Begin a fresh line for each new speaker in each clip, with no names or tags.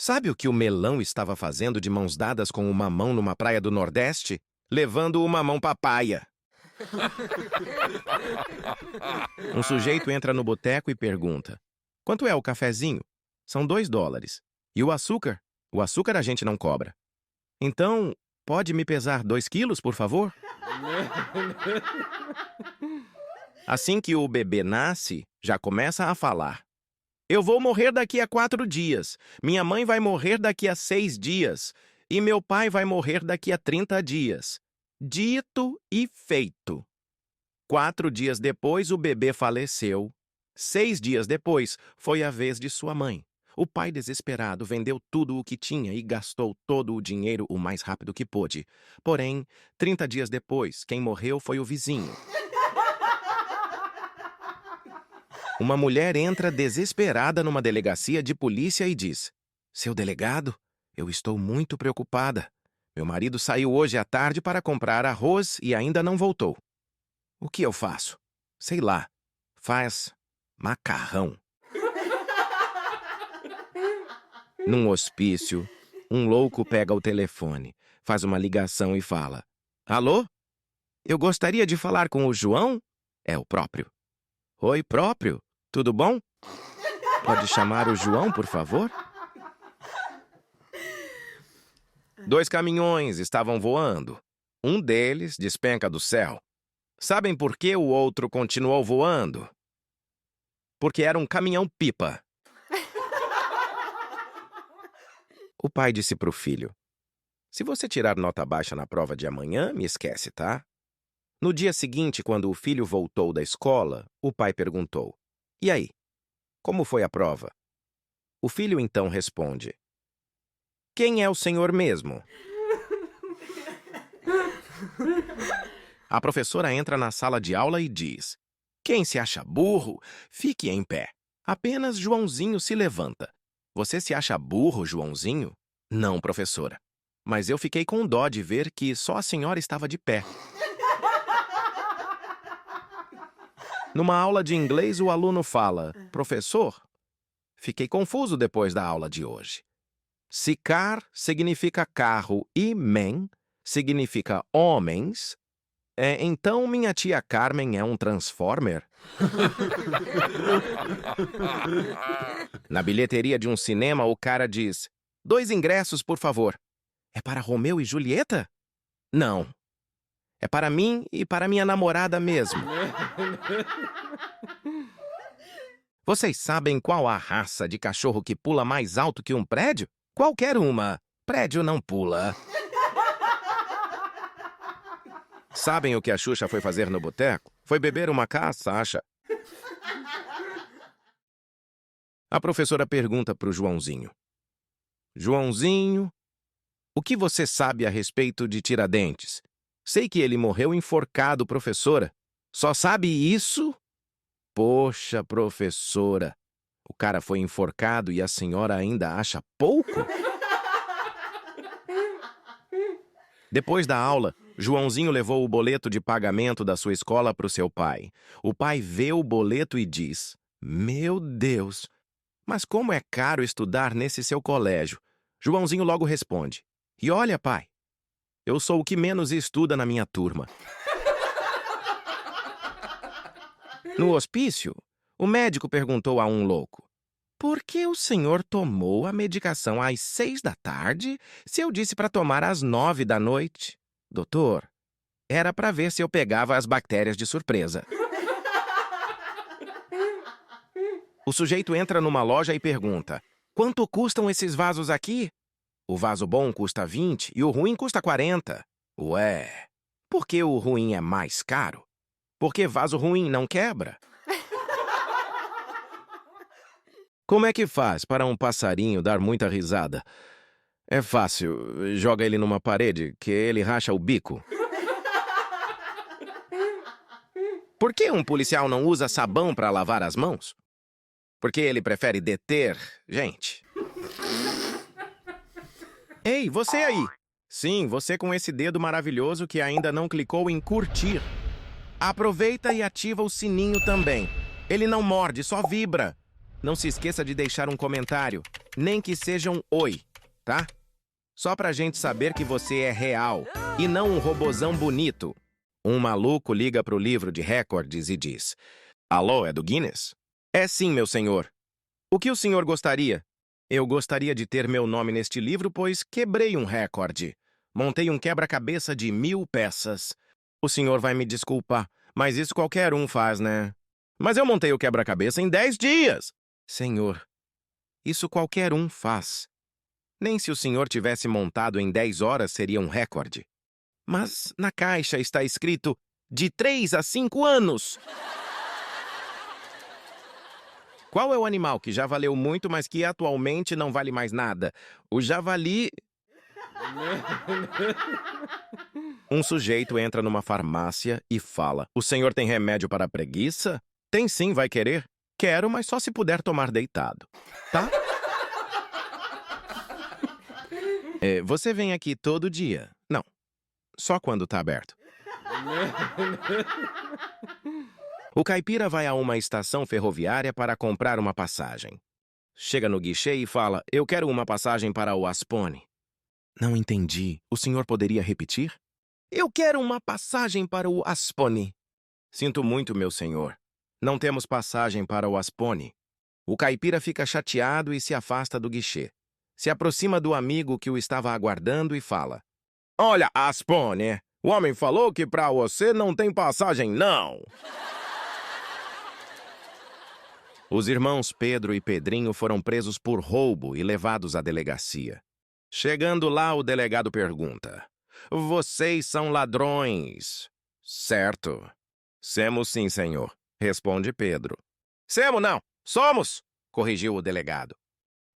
Sabe o que o melão estava fazendo de mãos dadas com o mamão numa praia do Nordeste? Levando o mamão papaya. Um sujeito entra no boteco e pergunta: quanto é o cafezinho? São $2. E o açúcar? O açúcar a gente não cobra. Então, pode me pesar 2 quilos, por favor? Assim que o bebê nasce, já começa a falar. Eu vou morrer daqui a 4 dias. Minha mãe vai morrer daqui a 6 dias. E meu pai vai morrer daqui a 30 dias. Dito e feito. 4 dias depois, o bebê faleceu. 6 dias depois, foi a vez de sua mãe. O pai, desesperado, vendeu tudo o que tinha e gastou todo o dinheiro o mais rápido que pôde. Porém, 30 dias depois, quem morreu foi o vizinho. Uma mulher entra desesperada numa delegacia de polícia e diz: seu delegado, eu estou muito preocupada. Meu marido saiu hoje à tarde para comprar arroz e ainda não voltou. O que eu faço? Sei lá. Faz macarrão. Num hospício, um louco pega o telefone, faz uma ligação e fala: alô? Eu gostaria de falar com o João? É o próprio. Oi, próprio. Tudo bom? Pode chamar o João, por favor? 2 caminhões estavam voando. Um deles despenca do céu. Sabem por que o outro continuou voando? Porque era um caminhão-pipa. O pai disse para o filho: se você tirar nota baixa na prova de amanhã, me esquece, tá? No dia seguinte, quando o filho voltou da escola, o pai perguntou: e aí? Como foi a prova? O filho então responde: quem é o senhor mesmo? A professora entra na sala de aula e diz: quem se acha burro, fique em pé. Apenas Joãozinho se levanta. Você se acha burro, Joãozinho? Não, professora. Mas eu fiquei com dó de ver que só a senhora estava de pé. Numa aula de inglês, o aluno fala: professor, fiquei confuso depois da aula de hoje. Se car significa carro e men significa homens, então minha tia Carmen é um transformer? Na bilheteria de um cinema, o cara diz: 2 ingressos, por favor. É para Romeu e Julieta? Não. É para mim e para minha namorada mesmo. Vocês sabem qual a raça de cachorro que pula mais alto que um prédio? Qualquer uma. Prédio não pula. Sabem o que a Xuxa foi fazer no boteco? Foi beber uma cachaça. A professora pergunta para o Joãozinho: Joãozinho, o que você sabe a respeito de Tiradentes? Sei que ele morreu enforcado, professora. Só sabe isso? Poxa, professora, o cara foi enforcado e a senhora ainda acha pouco? Depois da aula, Joãozinho levou o boleto de pagamento da sua escola para o seu pai. O pai vê o boleto e diz: meu Deus, mas como é caro estudar nesse seu colégio. Joãozinho logo responde: e olha, pai, eu sou o que menos estuda na minha turma. No hospício, o médico perguntou a um louco: por que o senhor tomou a medicação às 6 da tarde se eu disse para tomar às 9 da noite? Doutor, era para ver se eu pegava as bactérias de surpresa. O sujeito entra numa loja e pergunta: quanto custam esses vasos aqui? O vaso bom custa 20 e o ruim custa 40. Ué, por que o ruim é mais caro? Porque vaso ruim não quebra. Como é que faz para um passarinho dar muita risada? É fácil, joga ele numa parede que ele racha o bico. Por que um policial não usa sabão para lavar as mãos? Porque ele prefere deter gente. Ei, você aí! Sim, você com esse dedo maravilhoso que ainda não clicou em curtir. Aproveita e ativa o sininho também. Ele não morde, só vibra. Não se esqueça de deixar um comentário. Nem que seja um oi, tá? Só pra gente saber que você é real e não um robozão bonito. Um maluco liga pro livro de recordes e diz: Alô, é do Guinness? É sim, meu senhor. O que o senhor gostaria? Eu gostaria de ter meu nome neste livro, pois quebrei um recorde. Montei um quebra-cabeça de 1000 peças. O senhor vai me desculpar, mas isso qualquer um faz, né? Mas eu montei o quebra-cabeça em 10 dias. Senhor, isso qualquer um faz. Nem se o senhor tivesse montado em 10 horas seria um recorde. Mas na caixa está escrito de 3 a 5 anos. Qual é o animal que já valeu muito, mas que atualmente não vale mais nada? O javali... Um sujeito entra numa farmácia e fala: O senhor tem remédio para a preguiça? Tem sim, vai querer? Quero, mas só se puder tomar deitado. Tá? Você vem aqui todo dia? Não, só quando tá aberto. O caipira vai a uma estação ferroviária para comprar uma passagem. Chega no guichê e fala: Eu quero uma passagem para o Aspone. Não entendi. O senhor poderia repetir? Eu quero uma passagem para o Aspone. Sinto muito, meu senhor. Não temos passagem para o Aspone. O caipira fica chateado e se afasta do guichê. Se aproxima do amigo que o estava aguardando e fala: Olha, Aspone, o homem falou que para você não tem passagem, não. Os irmãos Pedro e Pedrinho foram presos por roubo e levados à delegacia. Chegando lá, o delegado pergunta: Vocês são ladrões, certo? Semos sim, senhor, responde Pedro. Semos não, somos, corrigiu o delegado.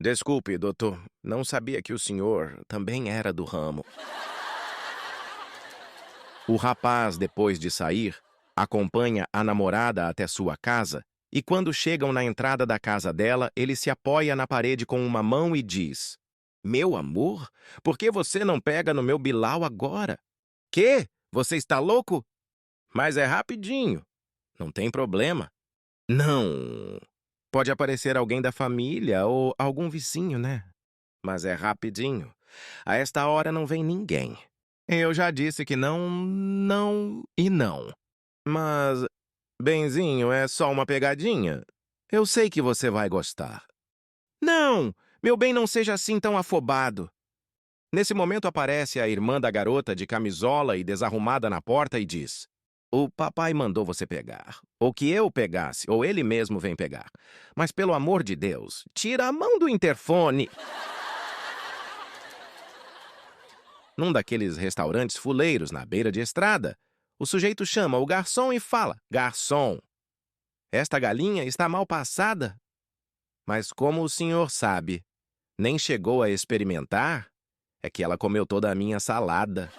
Desculpe, doutor, não sabia que o senhor também era do ramo. O rapaz, depois de sair, acompanha a namorada até sua casa e quando chegam na entrada da casa dela, ele se apoia na parede com uma mão e diz: Meu amor, por que você não pega no meu bilau agora? Quê? Você está louco? Mas é rapidinho. Não tem problema. Não. Pode aparecer alguém da família ou algum vizinho, né? Mas é rapidinho. A esta hora não vem ninguém. Eu já disse que não, não e não. Mas, benzinho, é só uma pegadinha. Eu sei que você vai gostar. Não! Meu bem, não seja assim tão afobado. Nesse momento aparece a irmã da garota de camisola e desarrumada na porta e diz: O papai mandou você pegar. Ou que eu pegasse, ou ele mesmo vem pegar. Mas pelo amor de Deus, tira a mão do interfone. Num daqueles restaurantes fuleiros na beira de estrada, o sujeito chama o garçom e fala: Garçom, esta galinha está mal passada. Mas como o senhor sabe, nem chegou a experimentar, é que ela comeu toda a minha salada.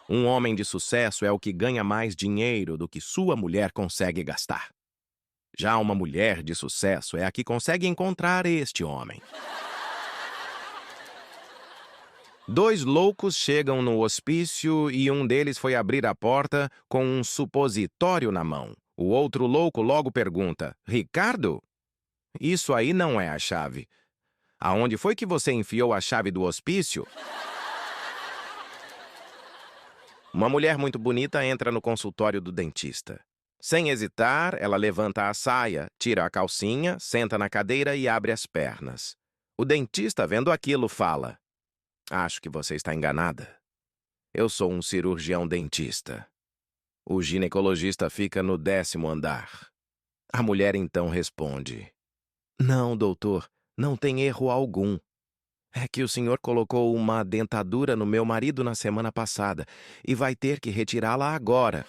Um homem de sucesso é o que ganha mais dinheiro do que sua mulher consegue gastar. Já uma mulher de sucesso é a que consegue encontrar este homem. 2 loucos chegam no hospício e um deles foi abrir a porta com um supositório na mão. O outro louco logo pergunta: Ricardo? Isso aí não é a chave. Aonde foi que você enfiou a chave do hospício? Uma mulher muito bonita entra no consultório do dentista. Sem hesitar, ela levanta a saia, tira a calcinha, senta na cadeira e abre as pernas. O dentista, vendo aquilo, fala: Acho que você está enganada. Eu sou um cirurgião dentista. O ginecologista fica no 10º andar. A mulher então responde: Não, doutor, não tem erro algum. É que o senhor colocou uma dentadura no meu marido na semana passada e vai ter que retirá-la agora.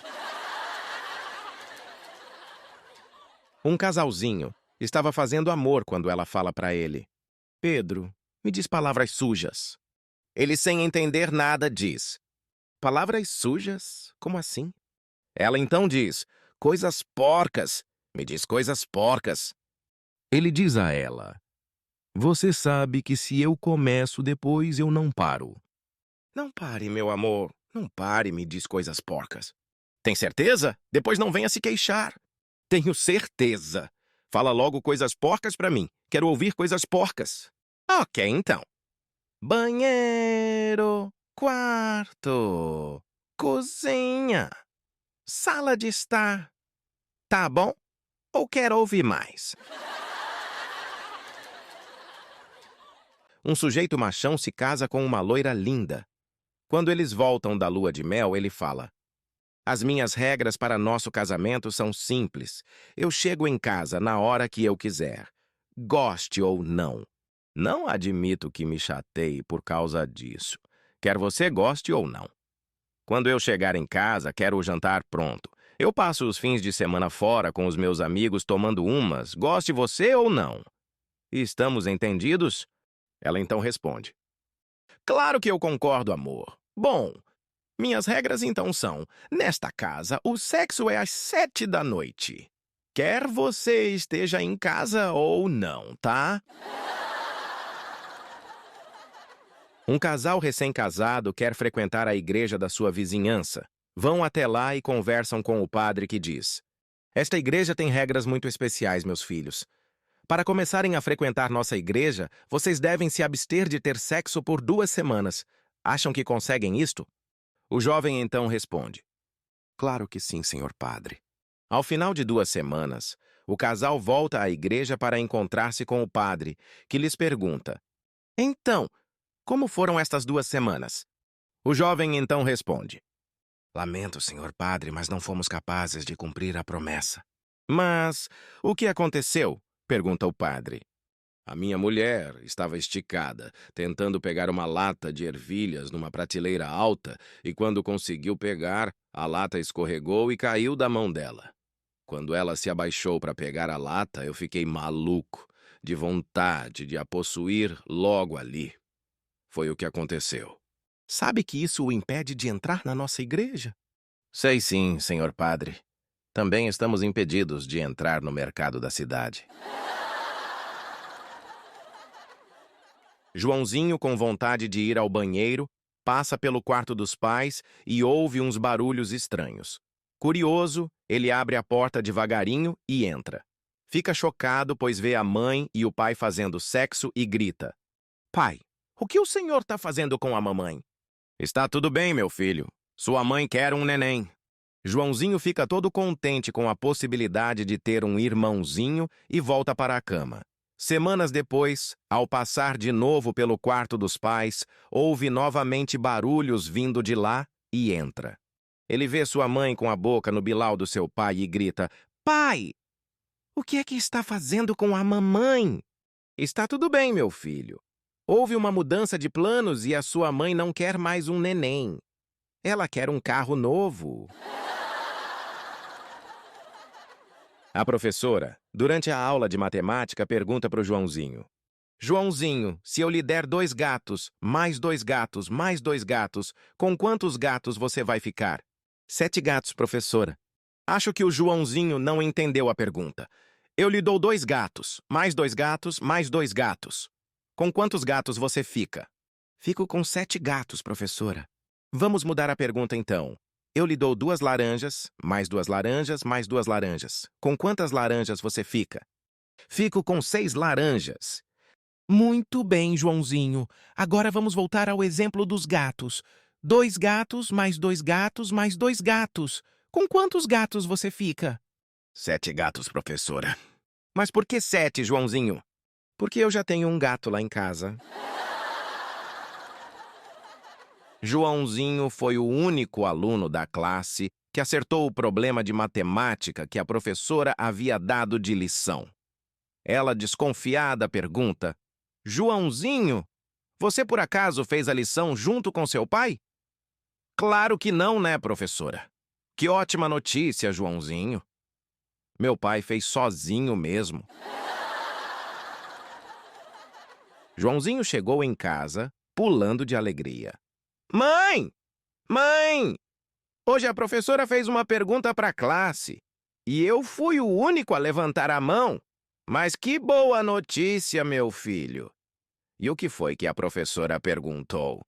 Um casalzinho estava fazendo amor quando ela fala para ele: Pedro, me diz palavras sujas. Ele, sem entender nada, diz: Palavras sujas? Como assim? Ela então diz: Coisas porcas. Me diz coisas porcas. Ele diz a ela: Você sabe que se eu começo depois eu não paro. Não pare, meu amor. Não pare, me diz coisas porcas. Tem certeza? Depois não venha se queixar. Tenho certeza. Fala logo coisas porcas pra mim. Quero ouvir coisas porcas. Ok, então. Banheiro, quarto, cozinha, sala de estar. Tá bom? Ou quer ouvir mais? Um sujeito machão se casa com uma loira linda. Quando eles voltam da lua de mel, ele fala: As minhas regras para nosso casamento são simples. Eu chego em casa na hora que eu quiser, goste ou não. Não admito que me chateie por causa disso. Quer você goste ou não. Quando eu chegar em casa, quero o jantar pronto. Eu passo os fins de semana fora com os meus amigos tomando umas, goste você ou não. Estamos entendidos? Ela então responde: Claro que eu concordo, amor. Bom, minhas regras então são: nesta casa, o sexo é às 7 da noite. Quer você esteja em casa ou não, tá? Um casal recém-casado quer frequentar a igreja da sua vizinhança. Vão até lá e conversam com o padre que diz: Esta igreja tem regras muito especiais, meus filhos. Para começarem a frequentar nossa igreja, vocês devem se abster de ter sexo por 2 semanas. Acham que conseguem isto? O jovem então responde: Claro que sim, senhor padre. Ao final de 2 semanas, o casal volta à igreja para encontrar-se com o padre, que lhes pergunta: Então, como foram estas 2 semanas? O jovem então responde: Lamento, senhor padre, mas não fomos capazes de cumprir a promessa. Mas o que aconteceu? Pergunta o padre. A minha mulher estava esticada, tentando pegar uma lata de ervilhas numa prateleira alta, e quando conseguiu pegar, a lata escorregou e caiu da mão dela. Quando ela se abaixou para pegar a lata, eu fiquei maluco, de vontade de a possuir logo ali. Foi o que aconteceu. Sabe que isso o impede de entrar na nossa igreja? Sei sim, senhor padre. Também estamos impedidos de entrar no mercado da cidade. Joãozinho, com vontade de ir ao banheiro, passa pelo quarto dos pais e ouve uns barulhos estranhos. Curioso, ele abre a porta devagarinho e entra. Fica chocado, pois vê a mãe e o pai fazendo sexo e grita: Pai, o que o senhor está fazendo com a mamãe? Está tudo bem, meu filho. Sua mãe quer um neném. Joãozinho fica todo contente com a possibilidade de ter um irmãozinho e volta para a cama. Semanas depois, ao passar de novo pelo quarto dos pais, ouve novamente barulhos vindo de lá e entra. Ele vê sua mãe com a boca no bilau do seu pai e grita: Pai, o que é que está fazendo com a mamãe? Está tudo bem, meu filho. Houve uma mudança de planos e a sua mãe não quer mais um neném. Ela quer um carro novo. A professora, durante a aula de matemática, pergunta para o Joãozinho: Joãozinho, se eu lhe der 2 gatos, mais 2 gatos, mais 2 gatos, com quantos gatos você vai ficar? 7 gatos, professora. Acho que o Joãozinho não entendeu a pergunta. Eu lhe dou 2 gatos, mais 2 gatos, mais 2 gatos. Com quantos gatos você fica? Fico com 7 gatos, professora. Vamos mudar a pergunta então. Eu lhe dou 2 laranjas, mais 2 laranjas, mais 2 laranjas. Com quantas laranjas você fica? Fico com 6 laranjas. Muito bem, Joãozinho. Agora vamos voltar ao exemplo dos gatos. 2 gatos, mais 2 gatos, mais 2 gatos. Com quantos gatos você fica? 7 gatos, professora. Mas por que 7, Joãozinho? Porque eu já tenho um gato lá em casa. Joãozinho foi o único aluno da classe que acertou o problema de matemática que a professora havia dado de lição. Ela, desconfiada, pergunta: Joãozinho, você por acaso fez a lição junto com seu pai? Claro que não, né, professora? Que ótima notícia, Joãozinho. Meu pai fez sozinho mesmo. Joãozinho chegou em casa, pulando de alegria. Mãe! Mãe! Hoje a professora fez uma pergunta para a classe e eu fui o único a levantar a mão. Mas que boa notícia, meu filho! E o que foi que a professora perguntou?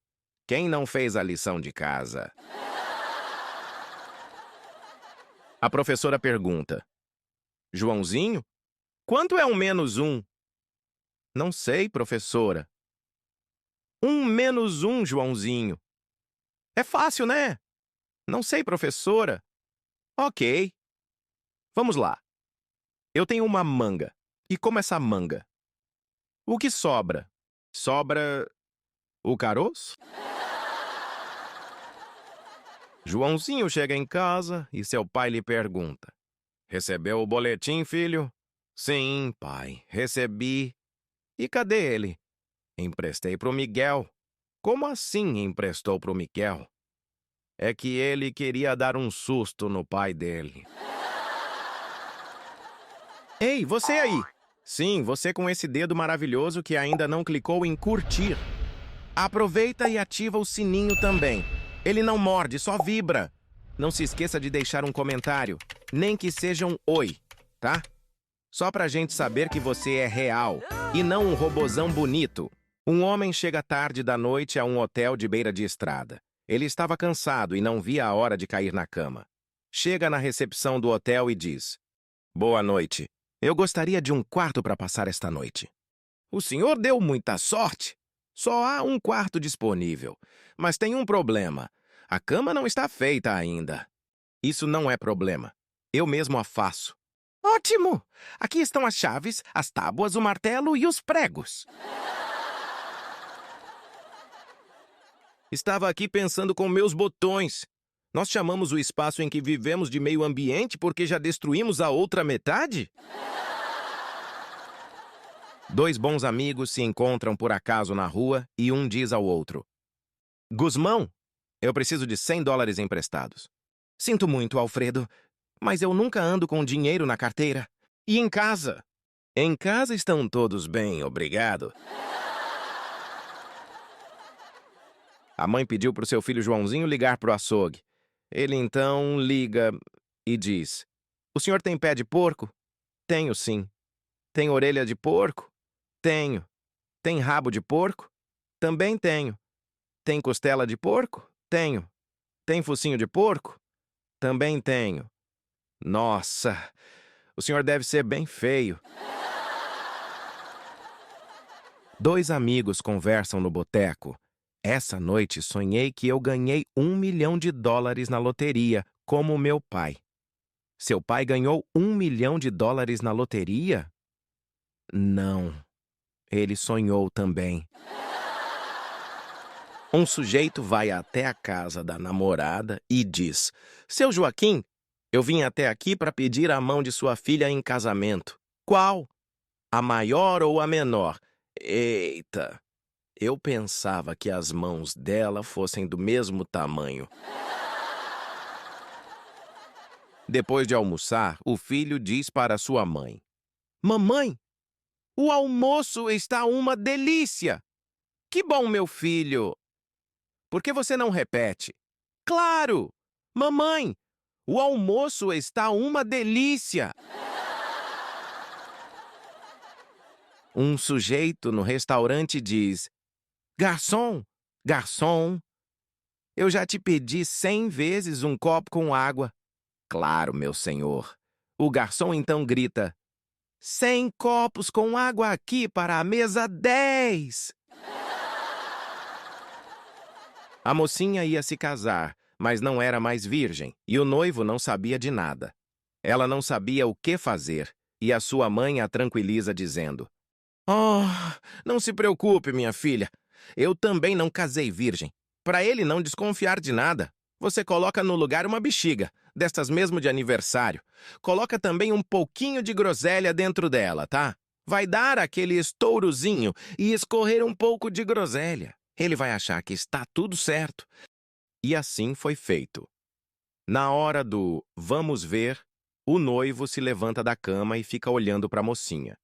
Quem não fez a lição de casa? A professora pergunta: Joãozinho, Quanto é 1 menos 1? Não sei, professora. 1 menos 1, Joãozinho. É fácil, né? Não sei, professora. Ok. Vamos lá. Eu tenho uma manga. E como essa manga? O que sobra? Sobra o caroço? Joãozinho chega em casa e seu pai lhe pergunta: Recebeu o boletim, filho? Sim, pai, recebi. E cadê ele? Emprestei pro Miguel. Como assim emprestou pro Miguel? É que ele queria dar um susto no pai dele. Ei, você aí! Sim, você com esse dedo maravilhoso que ainda não clicou em curtir. Aproveita e ativa o sininho também. Ele não morde, só vibra. Não se esqueça de deixar um comentário, nem que seja um oi, tá? Só pra gente saber que você é real e não um robozão bonito. Um homem chega tarde da noite a um hotel de beira de estrada. Ele estava cansado e não via a hora de cair na cama. Chega na recepção do hotel e diz: Boa noite. Eu gostaria de um quarto para passar esta noite. O senhor deu muita sorte. Só há um quarto disponível. Mas tem um problema. A cama não está feita ainda. Isso não é problema. Eu mesmo a faço. Ótimo! Aqui estão as chaves, as tábuas, o martelo e os pregos. Estava aqui pensando com meus botões. Nós chamamos o espaço em que vivemos de meio ambiente porque já destruímos a outra metade? Dois bons amigos se encontram por acaso na rua e um diz ao outro: Guzmão, eu preciso de $100 emprestados. Sinto muito, Alfredo, mas eu nunca ando com dinheiro na carteira. E em casa? Em casa estão todos bem, obrigado. A mãe pediu para o seu filho Joãozinho ligar para o açougue. Ele então liga e diz: O senhor tem pé de porco? Tenho, sim. Tem orelha de porco? Tenho. Tem rabo de porco? Também tenho. Tem costela de porco? Tenho. Tem focinho de porco? Também tenho. Nossa, o senhor deve ser bem feio. Dois amigos conversam no boteco. Essa noite sonhei que eu ganhei $1 milhão na loteria, como meu pai. Seu pai ganhou $1 milhão na loteria? Não. Ele sonhou também. Um sujeito vai até a casa da namorada e diz: Seu Joaquim, eu vim até aqui para pedir a mão de sua filha em casamento. Qual? A maior ou a menor? Eita, eu pensava que as mãos dela fossem do mesmo tamanho. Depois de almoçar, o filho diz para sua mãe: Mamãe, o almoço está uma delícia! Que bom, meu filho! Por que você não repete? Claro! Mamãe, o almoço está uma delícia! Um sujeito no restaurante diz: Garçom, garçom, eu já te pedi 100 vezes um copo com água. Claro, meu senhor. O garçom então grita: 100 copos com água aqui para a mesa 10. A mocinha ia se casar, mas não era mais virgem, e o noivo não sabia de nada. Ela não sabia o que fazer, e a sua mãe a tranquiliza dizendo: Oh, não se preocupe, minha filha. Eu também não casei virgem. Para ele não desconfiar de nada, você coloca no lugar uma bexiga, destas mesmo de aniversário. Coloca também um pouquinho de groselha dentro dela, tá? Vai dar aquele estourozinho e escorrer um pouco de groselha. Ele vai achar que está tudo certo. E assim foi feito. Na hora do vamos ver, o noivo se levanta da cama e fica olhando para a mocinha.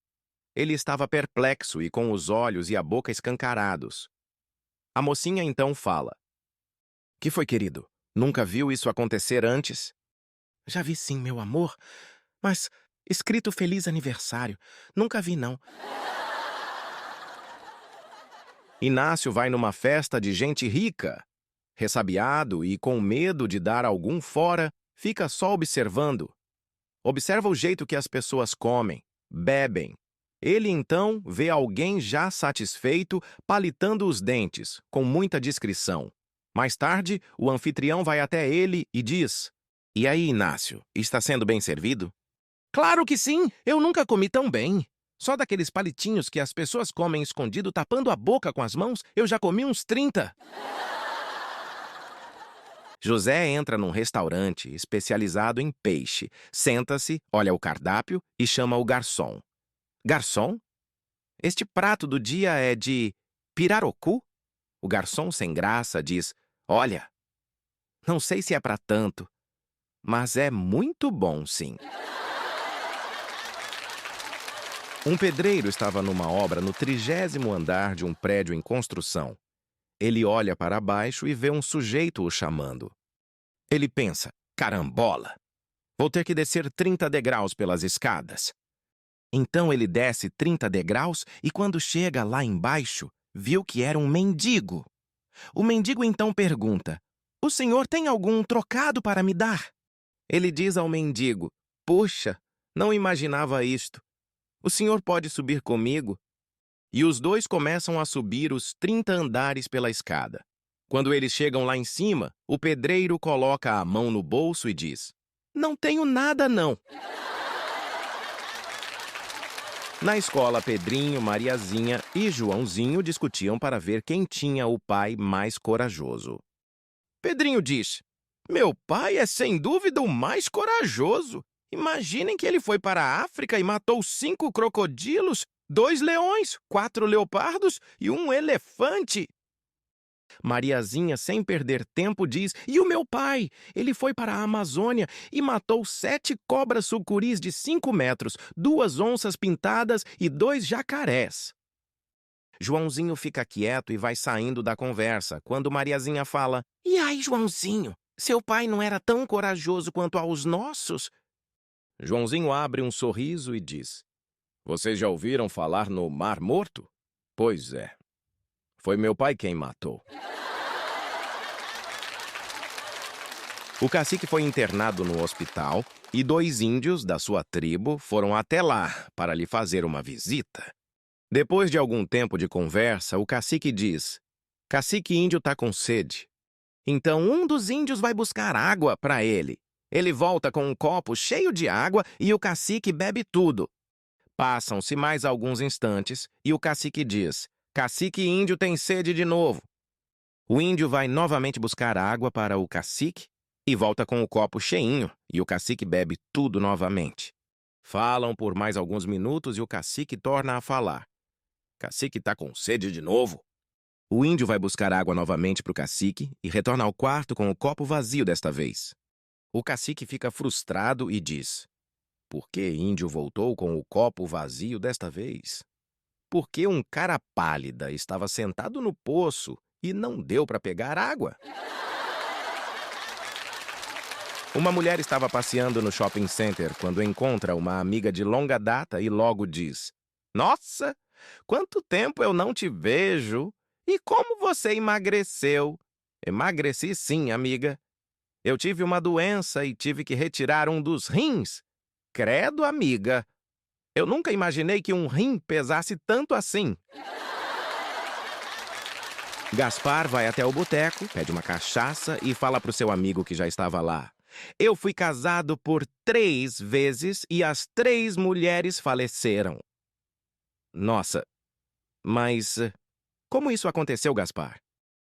Ele estava perplexo e com os olhos e a boca escancarados. A mocinha então fala: Que foi, querido? Nunca viu isso acontecer antes? Já vi sim, meu amor. Mas escrito Feliz Aniversário. Nunca vi, não. Inácio vai numa festa de gente rica. Ressabiado e com medo de dar algum fora, fica só observando. Observa o jeito que as pessoas comem, bebem. Ele então vê alguém já satisfeito palitando os dentes, com muita discrição. Mais tarde, o anfitrião vai até ele e diz: "E aí, Inácio, está sendo bem servido?" "Claro que sim! Eu nunca comi tão bem. Só daqueles palitinhos que as pessoas comem escondido tapando a boca com as mãos, eu já comi uns 30." José entra num restaurante especializado em peixe, senta-se, olha o cardápio e chama o garçom. "Garçom, este prato do dia é de pirarucu?" O garçom, sem graça, diz: "Olha, não sei se é para tanto, mas é muito bom, sim." Um pedreiro estava numa obra no 30º andar de um prédio em construção. Ele olha para baixo e vê um sujeito o chamando. Ele pensa: "Carambola! Vou ter que descer 30 degraus pelas escadas." Então ele desce 30 degraus e, quando chega lá embaixo, viu que era um mendigo. O mendigo então pergunta: "O senhor tem algum trocado para me dar?" Ele diz ao mendigo: "Puxa, não imaginava isto. O senhor pode subir comigo?" E os dois começam a subir os 30 andares pela escada. Quando eles chegam lá em cima, o pedreiro coloca a mão no bolso e diz: "Não tenho nada, não." Na escola, Pedrinho, Mariazinha e Joãozinho discutiam para ver quem tinha o pai mais corajoso. Pedrinho diz: "Meu pai é sem dúvida o mais corajoso. Imaginem que ele foi para a África e matou 5 crocodilos, 2 leões, 4 leopardos e um elefante." Mariazinha, sem perder tempo, diz: "E o meu pai? Ele foi para a Amazônia e matou 7 cobras sucuris de 5 metros, 2 onças pintadas e 2 jacarés." Joãozinho fica quieto e vai saindo da conversa, quando Mariazinha fala: "E aí, Joãozinho, seu pai não era tão corajoso quanto aos nossos?" Joãozinho abre um sorriso e diz: "Vocês já ouviram falar no Mar Morto? Pois é, foi meu pai quem matou." O cacique foi internado no hospital e 2 índios da sua tribo foram até lá para lhe fazer uma visita. Depois de algum tempo de conversa, o cacique diz: "Cacique índio está com sede." Então um dos índios vai buscar água para ele. Ele volta com um copo cheio de água e o cacique bebe tudo. Passam-se mais alguns instantes e o cacique diz: "Cacique índio tem sede de novo." O índio vai novamente buscar água para o cacique e volta com o copo cheinho, e o cacique bebe tudo novamente. Falam por mais alguns minutos e o cacique torna a falar: "Cacique está com sede de novo." O índio vai buscar água novamente para o cacique e retorna ao quarto com o copo vazio desta vez. O cacique fica frustrado e diz: "Por que índio voltou com o copo vazio desta vez? Porque um cara pálida estava sentado no poço e não deu para pegar água." Uma mulher estava passeando no shopping center quando encontra uma amiga de longa data e logo diz: "Nossa, quanto tempo eu não te vejo! E como você emagreceu?" "Emagreci sim, amiga. Eu tive uma doença e tive que retirar um dos rins." "Credo, amiga. Eu nunca imaginei que um rim pesasse tanto assim." Gaspar vai até o boteco, pede uma cachaça e fala para o seu amigo que já estava lá: "Eu fui casado por 3 vezes e as 3 mulheres faleceram." "Nossa, mas como isso aconteceu, Gaspar?"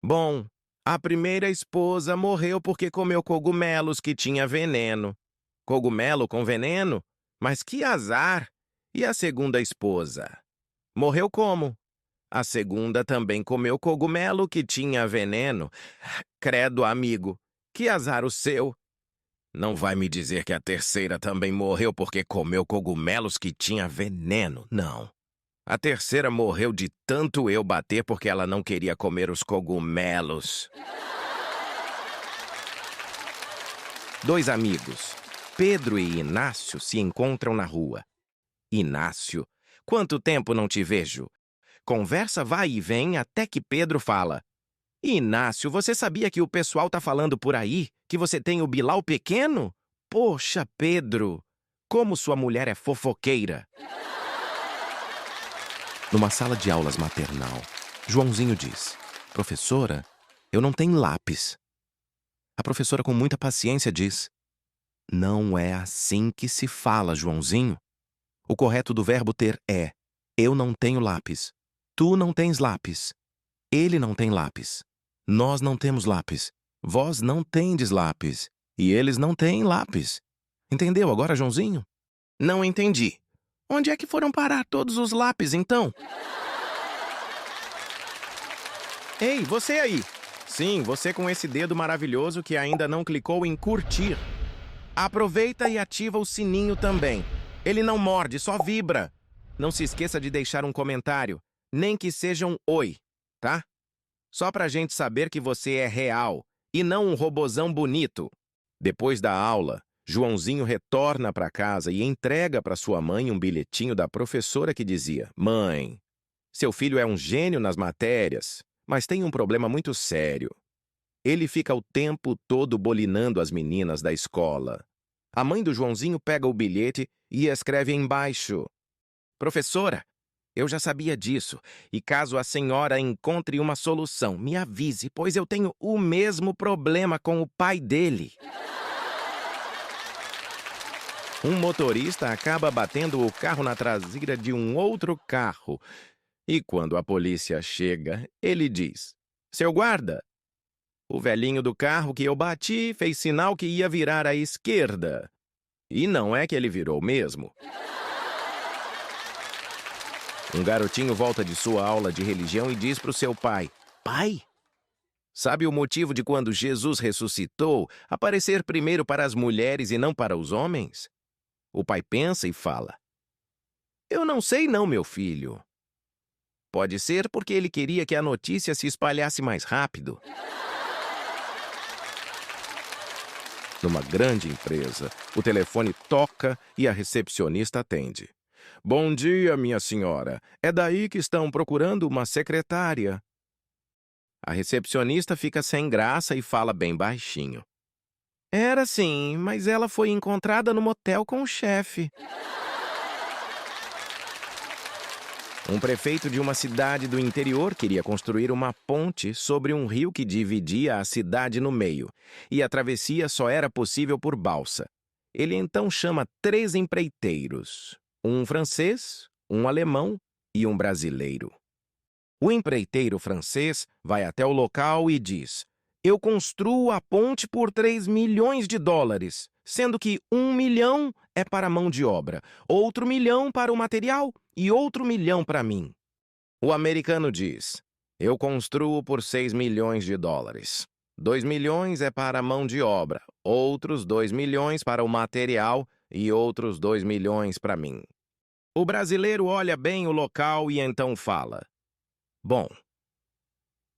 "Bom, a primeira esposa morreu porque comeu cogumelos que tinha veneno." "Cogumelo com veneno? Mas que azar! E a segunda esposa?" "Morreu como?" "A segunda também comeu cogumelo que tinha veneno." "Credo, amigo, que azar o seu." "Não vai me dizer que a terceira também morreu porque comeu cogumelos que tinha veneno, não. A terceira morreu de tanto eu bater porque ela não queria comer os cogumelos." 2 amigos, Pedro e Inácio, se encontram na rua. "Inácio, quanto tempo não te vejo?" Conversa vai e vem até que Pedro fala: "Inácio, você sabia que o pessoal tá falando por aí que você tem o Bilau pequeno? Poxa, Pedro, como sua mulher é fofoqueira." Numa sala de aulas maternal, Joãozinho diz: Professora, eu não tenho lápis. A professora, com muita paciência, diz: Não é assim que se fala, Joãozinho. O correto do verbo ter é: eu não tenho lápis. Tu não tens lápis. Ele não tem lápis. Nós não temos lápis. Vós não tendes lápis. E eles não têm lápis. Entendeu agora, Joãozinho? Não entendi. Onde é que foram parar todos os lápis, então? Ei, você aí! Sim, você com esse dedo maravilhoso que ainda não clicou em curtir. Aproveita e ativa o sininho também. Ele não morde, só vibra. Não se esqueça de deixar um comentário, nem que seja um oi, tá? Só pra gente saber que você é real e não um robozão bonito. Depois da aula, Joãozinho retorna para casa e entrega para sua mãe um bilhetinho da professora que dizia: Mãe, seu filho é um gênio nas matérias, mas tem um problema muito sério. Ele fica o tempo todo bolinando as meninas da escola. A mãe do Joãozinho pega o bilhete e escreve embaixo: Professora, eu já sabia disso, e caso a senhora encontre uma solução, me avise, pois eu tenho o mesmo problema com o pai dele. Um motorista acaba batendo o carro na traseira de um outro carro. E quando a polícia chega, ele diz: Seu guarda, o velhinho do carro que eu bati fez sinal que ia virar à esquerda. E não é que ele virou mesmo. Um garotinho volta de sua aula de religião e diz para o seu pai: Pai, sabe o motivo de quando Jesus ressuscitou aparecer primeiro para as mulheres e não para os homens? O pai pensa e fala: Eu não sei não, meu filho. Pode ser porque ele queria que a notícia se espalhasse mais rápido. Numa grande empresa, o telefone toca e a recepcionista atende. Bom dia, minha senhora. É daí que estão procurando uma secretária. A recepcionista fica sem graça e fala bem baixinho. Era sim, mas ela foi encontrada no motel com o chefe. Um prefeito de uma cidade do interior queria construir uma ponte sobre um rio que dividia a cidade no meio, e a travessia só era possível por balsa. Ele então chama 3 empreiteiros, um francês, um alemão e um brasileiro. O empreiteiro francês vai até o local e diz: Eu construo a ponte por 3 milhões de dólares, sendo que 1 milhão é para a mão de obra, outro milhão para o material e outro milhão para mim. O americano diz: Eu construo por 6 milhões de dólares. 2 milhões é para a mão de obra, outros 2 milhões para o material e outros 2 milhões para mim. O brasileiro olha bem o local e então fala: Bom,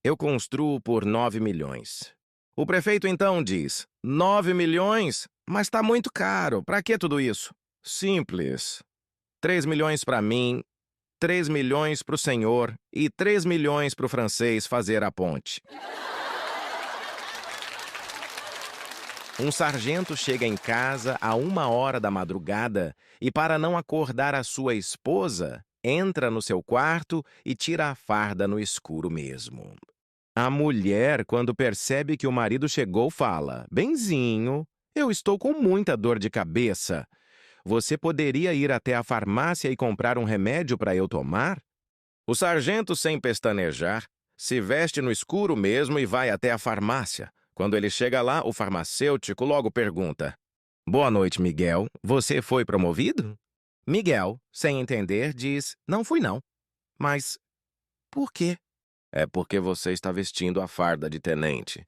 eu construo por 9 milhões. O prefeito então diz: 9 milhões? Mas está muito caro. Para que tudo isso? Simples. 3 milhões para mim, 3 milhões para o senhor e 3 milhões para o francês fazer a ponte. Um sargento chega em casa a 1h da madrugada e, para não acordar a sua esposa, entra no seu quarto e tira a farda no escuro mesmo. A mulher, quando percebe que o marido chegou, fala: Benzinho, eu estou com muita dor de cabeça. Você poderia ir até a farmácia e comprar um remédio para eu tomar? O sargento, sem pestanejar, se veste no escuro mesmo e vai até a farmácia. Quando ele chega lá, o farmacêutico logo pergunta: Boa noite, Miguel. Você foi promovido? Miguel, sem entender, diz: Não fui não. Mas por quê? É porque você está vestindo a farda de tenente.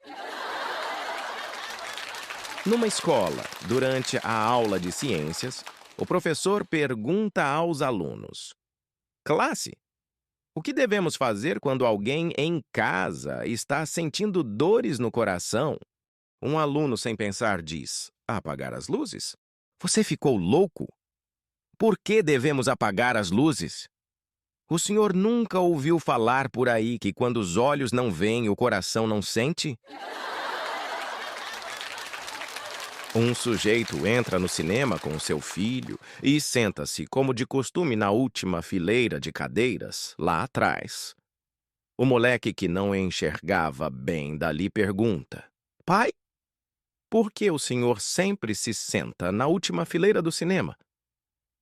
Numa escola, durante a aula de ciências, o professor pergunta aos alunos: Classe, o que devemos fazer quando alguém em casa está sentindo dores no coração? Um aluno, sem pensar, diz: Apagar as luzes? Você ficou louco? Por que devemos apagar as luzes? O senhor nunca ouviu falar por aí que quando os olhos não veem, o coração não sente? Um sujeito entra no cinema com seu filho e senta-se, como de costume, na última fileira de cadeiras, lá atrás. O moleque, que não enxergava bem dali, pergunta: Pai, por que o senhor sempre se senta na última fileira do cinema?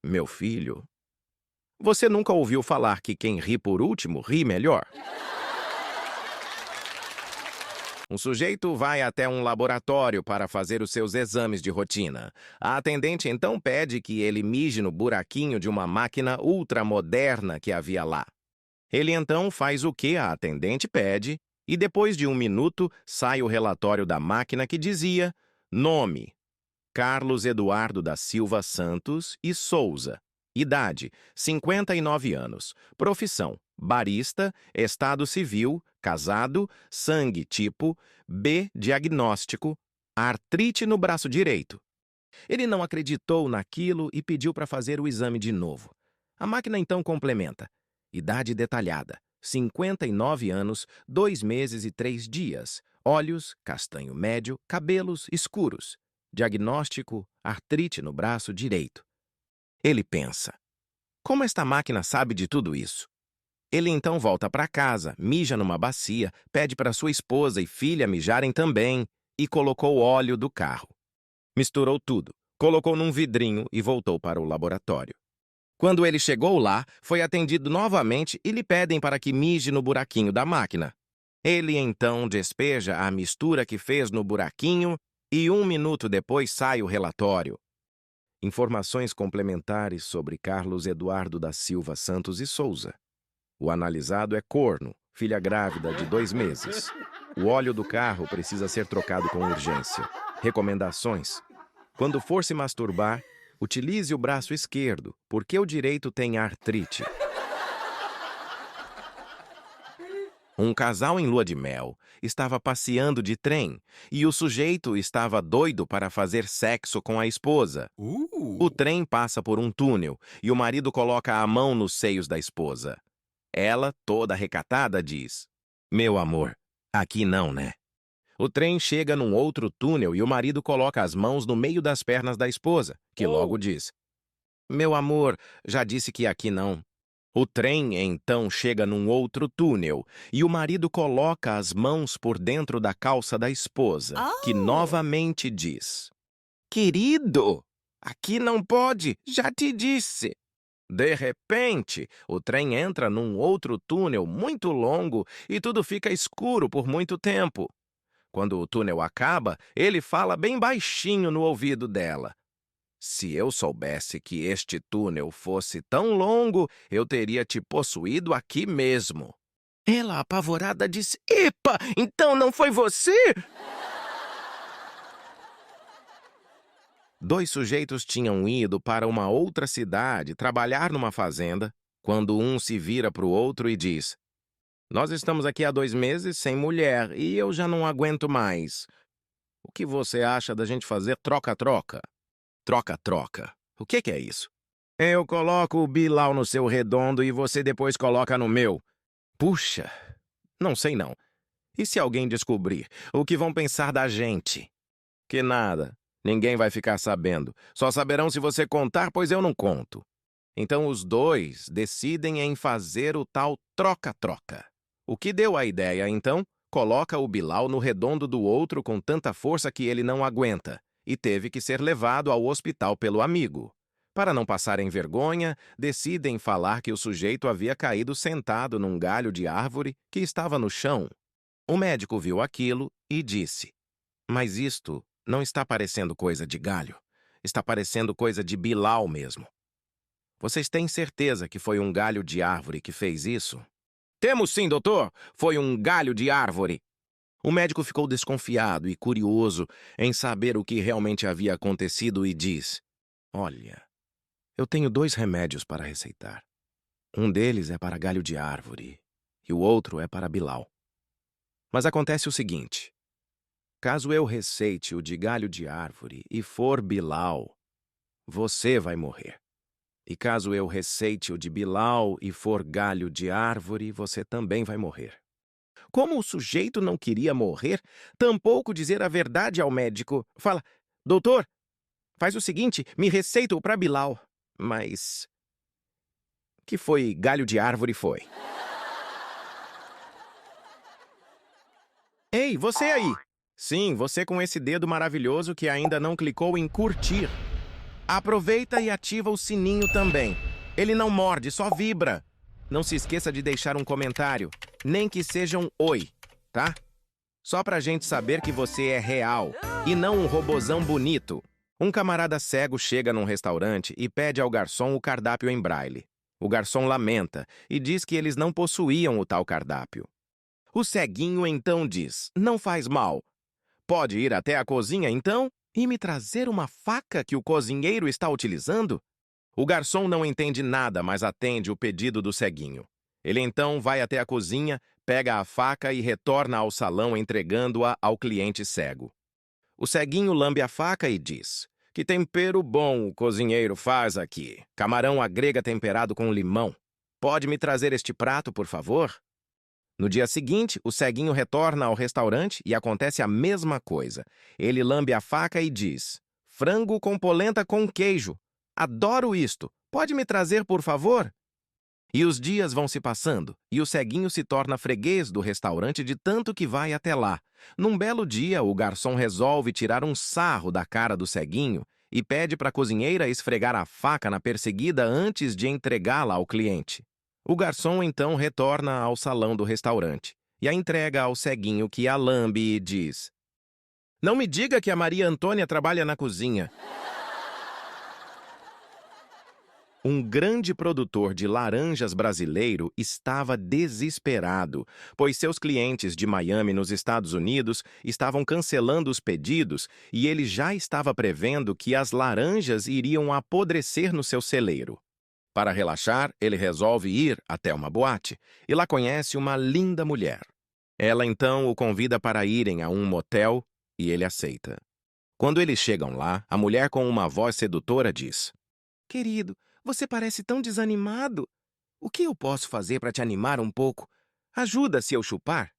Meu filho, você nunca ouviu falar que quem ri por último ri melhor? Um sujeito vai até um laboratório para fazer os seus exames de rotina. A atendente então pede que ele mije no buraquinho de uma máquina ultramoderna que havia lá. Ele então faz o que a atendente pede e depois de 1 minuto sai o relatório da máquina que dizia: nome: Carlos Eduardo da Silva Santos e Souza. Idade: 59 anos. Profissão: barista. Estado civil: casado. Sangue tipo B. Diagnóstico: artrite no braço direito. Ele não acreditou naquilo e pediu para fazer o exame de novo. A máquina então complementa: idade detalhada: 59 anos, 2 meses e 3 dias. Olhos: castanho médio. Cabelos: escuros. Diagnóstico: artrite no braço direito. Ele pensa: como esta máquina sabe de tudo isso? Ele então volta para casa, mija numa bacia, pede para sua esposa e filha mijarem também e colocou óleo do carro. Misturou tudo, colocou num vidrinho e voltou para o laboratório. Quando ele chegou lá, foi atendido novamente e lhe pedem para que mije no buraquinho da máquina. Ele então despeja a mistura que fez no buraquinho e 1 minuto depois sai o relatório. Informações complementares sobre Carlos Eduardo da Silva Santos e Souza. O analisado é corno, filha grávida de 2 meses. O óleo do carro precisa ser trocado com urgência. Recomendações: quando for se masturbar, utilize o braço esquerdo, porque o direito tem artrite. Um casal em lua de mel estava passeando de trem e o sujeito estava doido para fazer sexo com a esposa. O trem passa por um túnel e o marido coloca a mão nos seios da esposa. Ela, toda recatada, diz: meu amor, aqui não, né? O trem chega num outro túnel e o marido coloca as mãos no meio das pernas da esposa, que logo diz: meu amor, já disse que aqui não. O trem então chega num outro túnel e o marido coloca as mãos por dentro da calça da esposa, que novamente diz: querido, aqui não pode, já te disse. De repente, o trem entra num outro túnel muito longo e tudo fica escuro por muito tempo. Quando o túnel acaba, ele fala bem baixinho no ouvido dela: se eu soubesse que este túnel fosse tão longo, eu teria te possuído aqui mesmo. Ela, apavorada, disse: epa, então não foi você? 2 sujeitos tinham ido para uma outra cidade trabalhar numa fazenda, quando um se vira para o outro e diz: nós estamos aqui há 2 meses sem mulher e eu já não aguento mais. O que você acha da gente fazer troca-troca? Troca-troca. O que é isso? Eu coloco o bilau no seu redondo e você depois coloca no meu. Puxa, não sei não. E se alguém descobrir, o que vão pensar da gente? Que nada. Ninguém vai ficar sabendo. Só saberão se você contar, pois eu não conto. Então os 2 decidem em fazer o tal troca-troca. O que deu a ideia, então, coloca o bilau no redondo do outro com tanta força que ele não aguenta e teve que ser levado ao hospital pelo amigo. Para não passarem vergonha, decidem falar que o sujeito havia caído sentado num galho de árvore que estava no chão. O médico viu aquilo e disse: mas isto não está parecendo coisa de galho. Está parecendo coisa de bilau mesmo. Vocês têm certeza que foi um galho de árvore que fez isso? Temos sim, doutor. Foi um galho de árvore. O médico ficou desconfiado e curioso em saber o que realmente havia acontecido e diz: olha, eu tenho 2 remédios para receitar. Um deles é para galho de árvore e o outro é para bilau. Mas acontece o seguinte: caso eu receite o de galho de árvore e for bilau, você vai morrer. E caso eu receite o de bilau e for galho de árvore, você também vai morrer. Como o sujeito não queria morrer, tampouco dizer a verdade ao médico, fala: doutor, Faz o seguinte, me receita-o pra Bilal. Mas... que foi galho de árvore foi. Ei, você aí! Sim, você com esse dedo maravilhoso que ainda não clicou em curtir. Aproveita e ativa o sininho também. Ele não morde, só vibra. Não se esqueça de deixar um comentário, nem que seja um oi, tá? Só pra gente saber que você é real e não um robozão bonito. Um camarada cego chega num restaurante e pede ao garçom o cardápio em braille. O garçom lamenta e diz que eles não possuíam o tal cardápio. O ceguinho então diz, não faz mal. Pode ir até a cozinha então e me trazer uma faca que o cozinheiro está utilizando? O garçom não entende nada, mas atende o pedido do ceguinho. Ele então vai até a cozinha, pega a faca e retorna ao salão entregando-a ao cliente cego. O ceguinho lambe a faca e diz, que tempero bom o cozinheiro faz aqui. Camarão à grega temperado com limão. Pode me trazer este prato, por favor? No dia seguinte, o ceguinho retorna ao restaurante e acontece a mesma coisa. Ele lambe a faca e diz, frango com polenta com queijo. Adoro isto. Pode me trazer, por favor? E os dias vão se passando, e o ceguinho se torna freguês do restaurante de tanto que vai até lá. Num belo dia, o garçom resolve tirar um sarro da cara do ceguinho e pede para a cozinheira esfregar a faca na perseguida antes de entregá-la ao cliente. O garçom então retorna ao salão do restaurante e a entrega ao ceguinho que a lambe e diz, não me diga que a Maria Antônia trabalha na cozinha. Um grande produtor de laranjas brasileiro estava desesperado, pois seus clientes de Miami, nos Estados Unidos, estavam cancelando os pedidos e ele já estava prevendo que as laranjas iriam apodrecer no seu celeiro. Para relaxar, ele resolve ir até uma boate e lá conhece uma linda mulher. Ela então o convida para irem a um motel e ele aceita. Quando eles chegam lá, a mulher com uma voz sedutora diz, querido, você parece tão desanimado. O que eu posso fazer para te animar um pouco? Ajuda se eu chupar?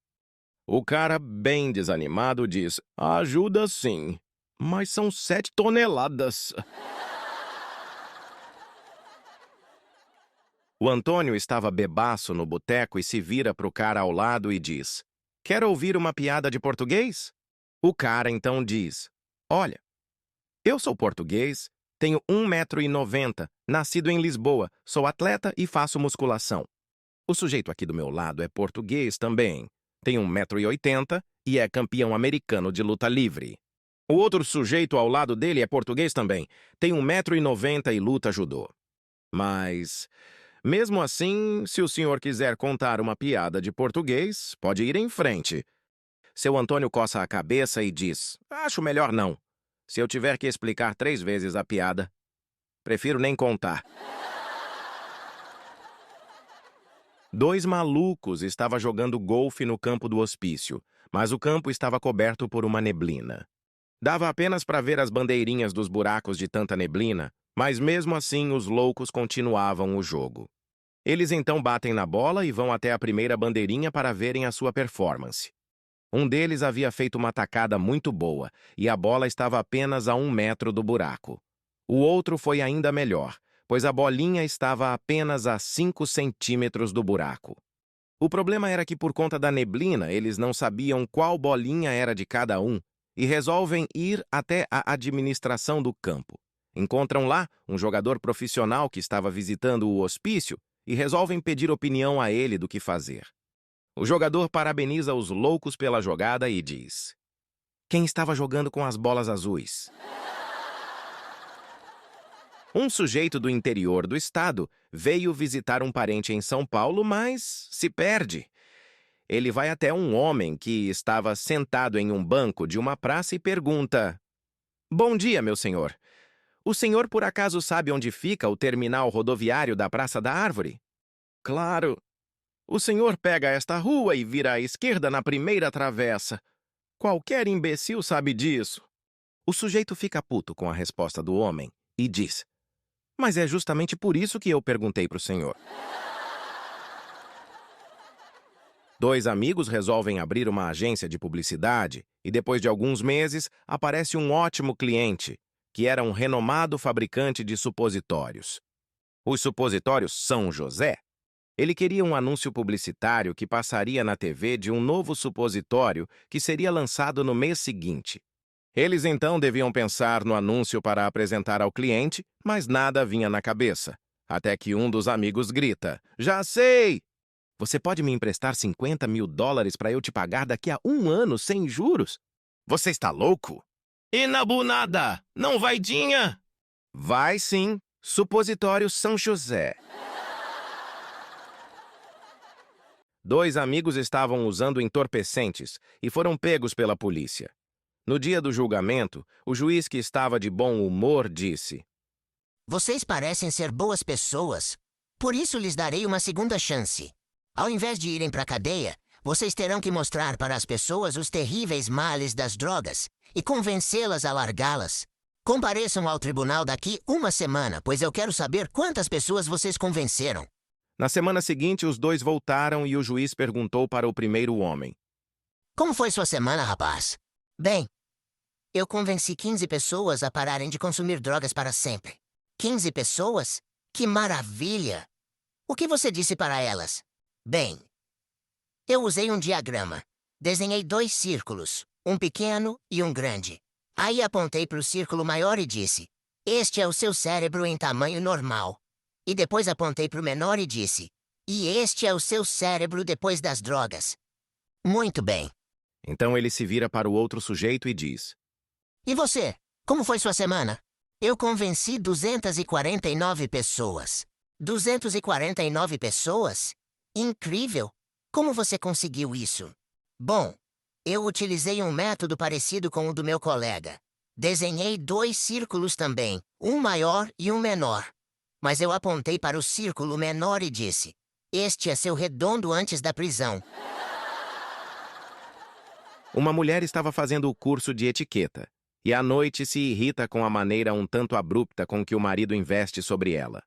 O cara, bem desanimado, diz, ajuda sim, mas são 7 toneladas. O Antônio estava bebaço no boteco e se vira para o cara ao lado e diz, quer ouvir uma piada de português? O cara então diz, olha, eu sou português, tenho 1,90 m, nascido em Lisboa, sou atleta e faço musculação. O sujeito aqui do meu lado é português também, tem 1,80 m e é campeão americano de luta livre. O outro sujeito ao lado dele é português também, tem 1,90 m e luta judô. Mas, mesmo assim, se o senhor quiser contar uma piada de português, pode ir em frente. Seu Antônio coça a cabeça e diz, acho melhor não. Se eu tiver que explicar 3 vezes a piada, prefiro nem contar. 2 malucos estavam jogando golfe no campo do hospício, mas o campo estava coberto por uma neblina. Dava apenas para ver as bandeirinhas dos buracos de tanta neblina, mas mesmo assim os loucos continuavam o jogo. Eles então batem na bola e vão até a primeira bandeirinha para verem a sua performance. Um deles havia feito uma tacada muito boa e a bola estava apenas a 1 metro do buraco. O outro foi ainda melhor, pois a bolinha estava apenas a 5 centímetros do buraco. O problema era que por conta da neblina eles não sabiam qual bolinha era de cada um e resolvem ir até a administração do campo. Encontram lá um jogador profissional que estava visitando o hospício e resolvem pedir opinião a ele do que fazer. O jogador parabeniza os loucos pela jogada e diz, quem estava jogando com as bolas azuis? Um sujeito do interior do estado veio visitar um parente em São Paulo, mas se perde. Ele vai até um homem que estava sentado em um banco de uma praça e pergunta, bom dia, meu senhor. O senhor por acaso sabe onde fica o terminal rodoviário da Praça da Árvore? Claro. O senhor pega esta rua e vira à esquerda na primeira travessa. Qualquer imbecil sabe disso. O sujeito fica puto com a resposta do homem e diz, mas é justamente por isso que eu perguntei para o senhor. 2 amigos resolvem abrir uma agência de publicidade e depois de alguns meses aparece um ótimo cliente que era um renomado fabricante de supositórios. Os supositórios São José. Ele queria um anúncio publicitário que passaria na TV de um novo supositório que seria lançado no mês seguinte. Eles então deviam pensar no anúncio para apresentar ao cliente, mas nada vinha na cabeça. Até que um dos amigos grita: "Já sei! Você pode me emprestar $50.000 para eu te pagar daqui a 1 ano sem juros? Você está louco?" "E na bunada, não vai dinha?" "Vai sim, supositório São José." Dois amigos estavam usando entorpecentes e foram pegos pela polícia. No dia do julgamento, o juiz, que estava de bom humor, disse:
Vocês parecem ser boas pessoas, por isso lhes darei uma segunda chance. Ao invés de irem para a cadeia, vocês terão que mostrar para as pessoas os terríveis males das drogas e convencê-las a largá-las. Compareçam ao tribunal daqui 1 semana, pois eu quero saber quantas pessoas vocês convenceram.
Na semana seguinte, os dois voltaram e o juiz perguntou para o primeiro homem:
Como foi sua semana, rapaz? Bem, eu convenci 15 pessoas a pararem de consumir drogas para sempre. 15 pessoas? Que maravilha! O que você disse para elas? Bem, eu usei um diagrama. Desenhei 2 círculos, um pequeno e um grande. Aí apontei para o círculo maior e disse: Este é o seu cérebro em tamanho normal. E depois apontei para o menor e disse: E este é o seu cérebro depois das drogas. Muito bem.
Então ele se vira para o outro sujeito e diz:
E você? Como foi sua semana? Eu convenci 249 pessoas. 249 pessoas? Incrível! Como você conseguiu isso? Bom, eu utilizei um método parecido com o do meu colega. Desenhei 2 círculos também, um maior e um menor. Mas eu apontei para o círculo menor e disse: Este é seu redondo antes da prisão.
Uma mulher estava fazendo o curso de etiqueta e à noite se irrita com a maneira um tanto abrupta com que o marido investe sobre ela.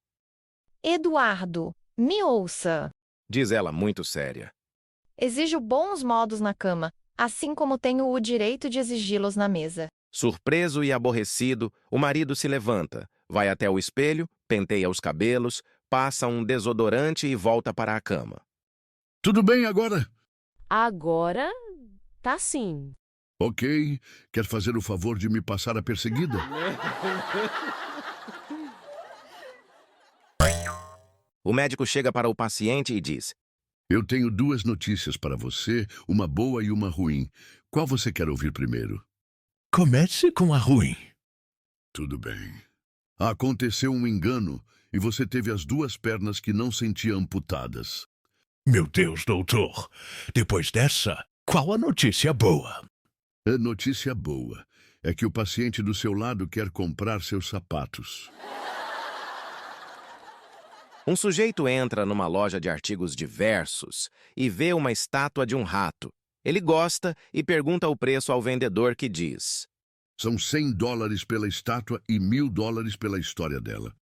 Eduardo, me ouça.
Diz ela muito séria.
Exijo bons modos na cama, assim como tenho o direito de exigi-los na mesa.
Surpreso e aborrecido, o marido se levanta, vai até o espelho, penteia os cabelos, passa um desodorante e volta para a cama.
Tudo bem agora?
Agora, tá sim.
Ok. Quer fazer o favor de me passar a perseguida?
O médico chega para o paciente e diz:
Eu tenho 2 notícias para você, uma boa e uma ruim. Qual você quer ouvir primeiro?
Comece com a ruim.
Tudo bem. Aconteceu um engano e você teve as 2 pernas que não sentia amputadas.
Meu Deus, doutor. Depois dessa, qual a notícia boa?
A notícia boa é que o paciente do seu lado quer comprar seus sapatos.
Um sujeito entra numa loja de artigos diversos e vê uma estátua de um rato. Ele gosta e pergunta o preço ao vendedor, que diz:
São $100 pela estátua e $1.000 pela história dela.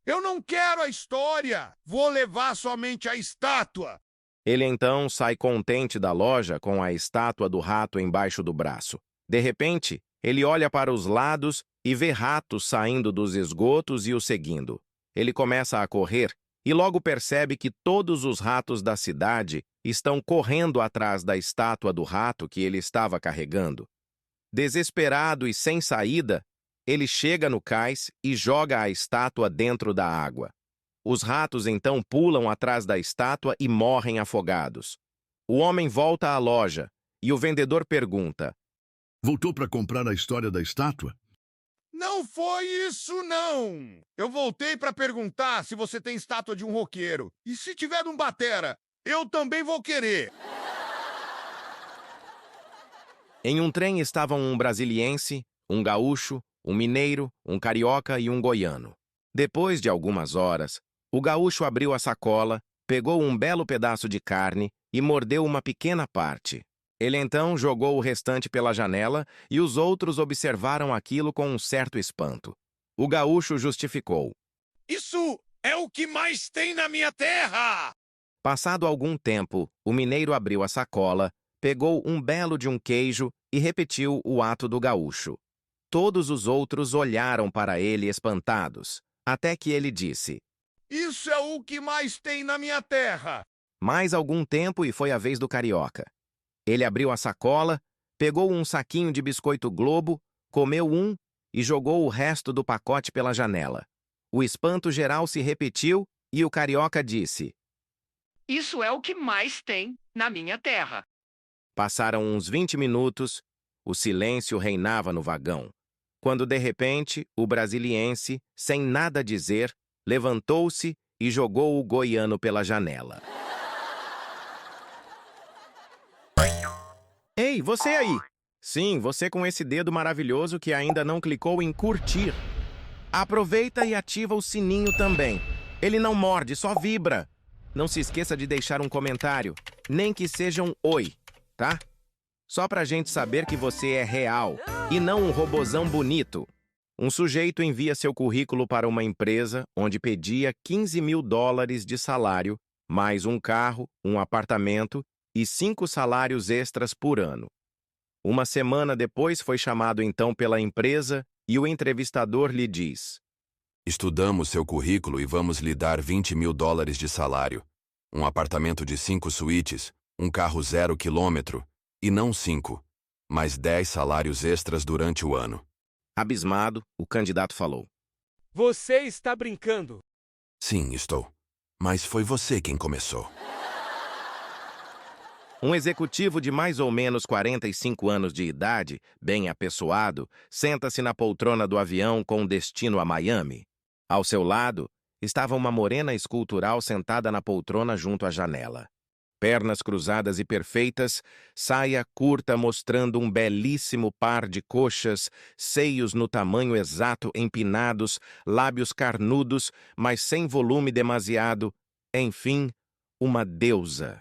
Eu não quero a história! Vou levar somente a estátua!
Ele então sai contente da loja com a estátua do rato embaixo do braço. De repente, ele olha para os lados e vê ratos saindo dos esgotos e o seguindo. Ele começa a correr e logo percebe que todos os ratos da cidade estão correndo atrás da estátua do rato que ele estava carregando. Desesperado e sem saída, ele chega no cais e joga a estátua dentro da água. Os ratos então pulam atrás da estátua e morrem afogados. O homem volta à loja e o vendedor pergunta:
Voltou para comprar a história da estátua?
Não foi isso, não! Eu voltei para perguntar se você tem estátua de um roqueiro. E se tiver de um batera, eu também vou querer.
Em um trem estavam um brasiliense, um gaúcho, um mineiro, um carioca e um goiano. Depois de algumas horas, o gaúcho abriu a sacola, pegou um belo pedaço de carne e mordeu uma pequena parte. Ele então jogou o restante pela janela e os outros observaram aquilo com um certo espanto. O gaúcho justificou:
Isso é o que mais tem na minha terra!
Passado algum tempo, o mineiro abriu a sacola, pegou um belo de um queijo e repetiu o ato do gaúcho. todos os outros olharam para ele espantados, até que ele disse:
Isso é o que mais tem na minha terra.
mais algum tempo e foi a vez do carioca. Ele abriu a sacola, pegou um saquinho de biscoito Globo, comeu um e jogou o resto do pacote pela janela. O espanto geral se repetiu e o carioca disse:
Isso é o que mais tem na minha terra.
passaram uns 20 minutos, o silêncio reinava no vagão, quando de repente o brasiliense, sem nada dizer, levantou-se e jogou o goiano pela janela. Ei, você aí! Sim, você com esse dedo maravilhoso que ainda não clicou em curtir. Aproveita e ativa o sininho também. Ele não morde, só vibra. Não se esqueça de deixar um comentário, nem que seja um oi, tá? Só pra gente saber que você é real e não um robozão bonito. Um sujeito envia seu currículo para uma empresa onde pedia $15.000 de salário, mais um carro, um apartamento e 5 salários extras por ano. Uma semana depois foi chamado então pela empresa e o entrevistador lhe diz:
Estudamos seu currículo e vamos lhe dar $20.000 de salário, um apartamento de 5 suítes, um carro 0 quilômetro, e não 5, mas 10 salários extras durante o ano.
Abismado, o candidato falou:
Você está brincando?
Sim, estou. Mas foi você quem começou.
Um executivo de mais ou menos 45 anos de idade, bem apessoado, senta-se na poltrona do avião com destino a Miami. Ao seu lado, estava uma morena escultural sentada na poltrona junto à janela. Pernas cruzadas e perfeitas, saia curta mostrando um belíssimo par de coxas, seios no tamanho exato empinados, lábios carnudos, mas sem volume demasiado, enfim, uma deusa.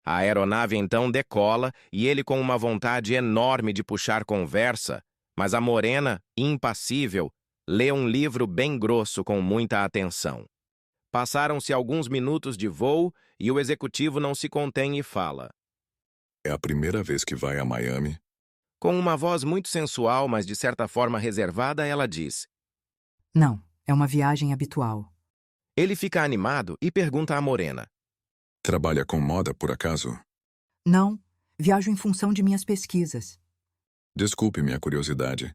A aeronave então decola e ele com uma vontade enorme de puxar conversa, mas a morena, impassível, lê um livro bem grosso com muita atenção. Passaram-se alguns minutos de voo e o executivo não se contém e fala:
É a primeira vez que vai a Miami?
Com uma voz muito sensual, mas de certa forma reservada, ela diz:
Não, é uma viagem habitual.
Ele fica animado e pergunta à morena:
Trabalha com moda, por acaso?
Não, viajo em função de minhas pesquisas.
Desculpe minha curiosidade,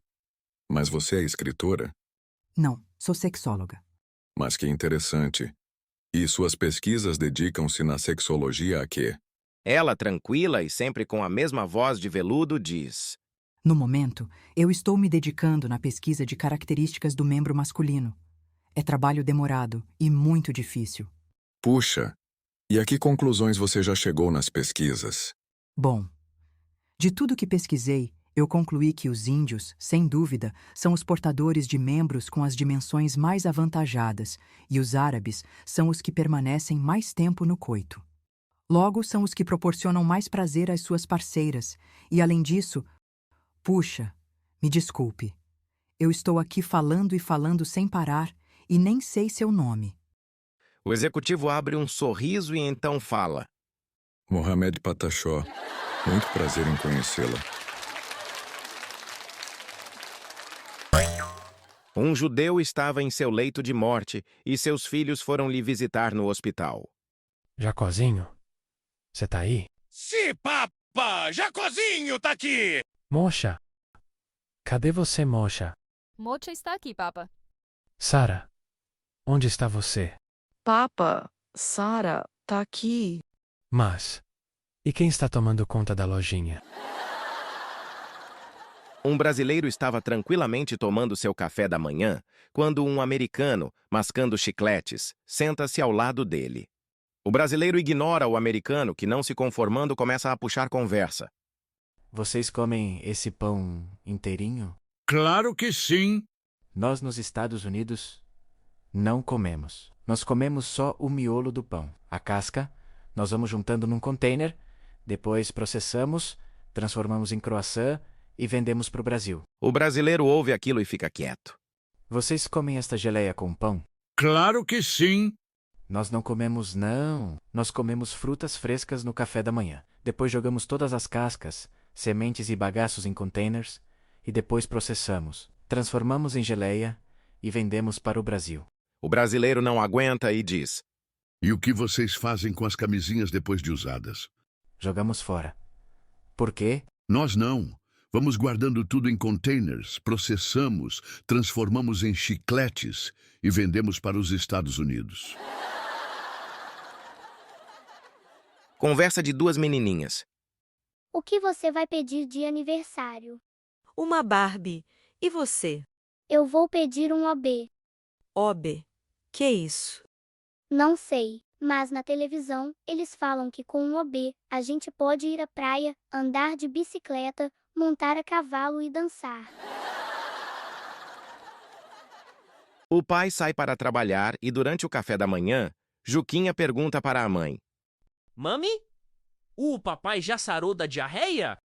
mas você é escritora?
Não, sou sexóloga.
Mas que interessante. E suas pesquisas dedicam-se na sexologia a quê?
Ela, tranquila e sempre com a mesma voz de veludo, diz:
No momento, eu estou me dedicando na pesquisa de características do membro masculino. É trabalho demorado e muito difícil.
Puxa, e a que conclusões você já chegou nas pesquisas?
Bom, de tudo que pesquisei, eu concluí que os índios, sem dúvida, são os portadores de membros com as dimensões mais avantajadas e os árabes são os que permanecem mais tempo no coito. Logo, são os que proporcionam mais prazer às suas parceiras e, além disso, puxa, me desculpe, eu estou aqui falando e falando sem parar e nem sei seu nome.
O executivo abre um sorriso e então fala:
Mohamed Patachó, muito prazer em conhecê-la.
Um judeu estava em seu leito de morte e seus filhos foram lhe visitar no hospital.
Jacozinho, você tá aí?
Sim, papa! Jacozinho tá aqui!
Mocha, cadê você, Mocha?
Mocha está aqui, Papa.
Sara, onde está você?
Papa, Sara, tá aqui.
Mas, e quem está tomando conta da lojinha?
Um brasileiro estava tranquilamente tomando seu café da manhã quando um americano, mascando chicletes, senta-se ao lado dele. O brasileiro ignora o americano que, não se conformando, começa a puxar conversa.
Vocês comem esse pão inteirinho?
Claro que sim.
Nós nos Estados Unidos não comemos. Nós comemos só o miolo do pão. A casca, nós vamos juntando num container, depois processamos, transformamos em croissant e vendemos para o Brasil.
O brasileiro ouve aquilo e fica quieto.
Vocês comem esta geleia com pão?
Claro que sim.
Nós não comemos, não. Nós comemos frutas frescas no café da manhã. Depois jogamos todas as cascas, sementes e bagaços em containers e depois processamos. transformamos em geleia e vendemos para o Brasil.
O brasileiro não aguenta e diz:
E o que vocês fazem com as camisinhas depois de usadas?
Jogamos fora. Por quê?
Nós não. Vamos guardando tudo em containers, processamos, transformamos em chicletes e vendemos para os Estados Unidos.
Conversa de duas menininhas.
O que você vai pedir de aniversário?
Uma Barbie. E você?
Eu vou pedir um OB.
OB. Que isso?
Não sei, mas na televisão eles falam que com um OB a gente pode ir à praia, andar de bicicleta, montar a cavalo e dançar.
O pai sai para trabalhar e durante o café da manhã, Juquinha pergunta para a mãe.
Mami? O papai já sarou da diarreia?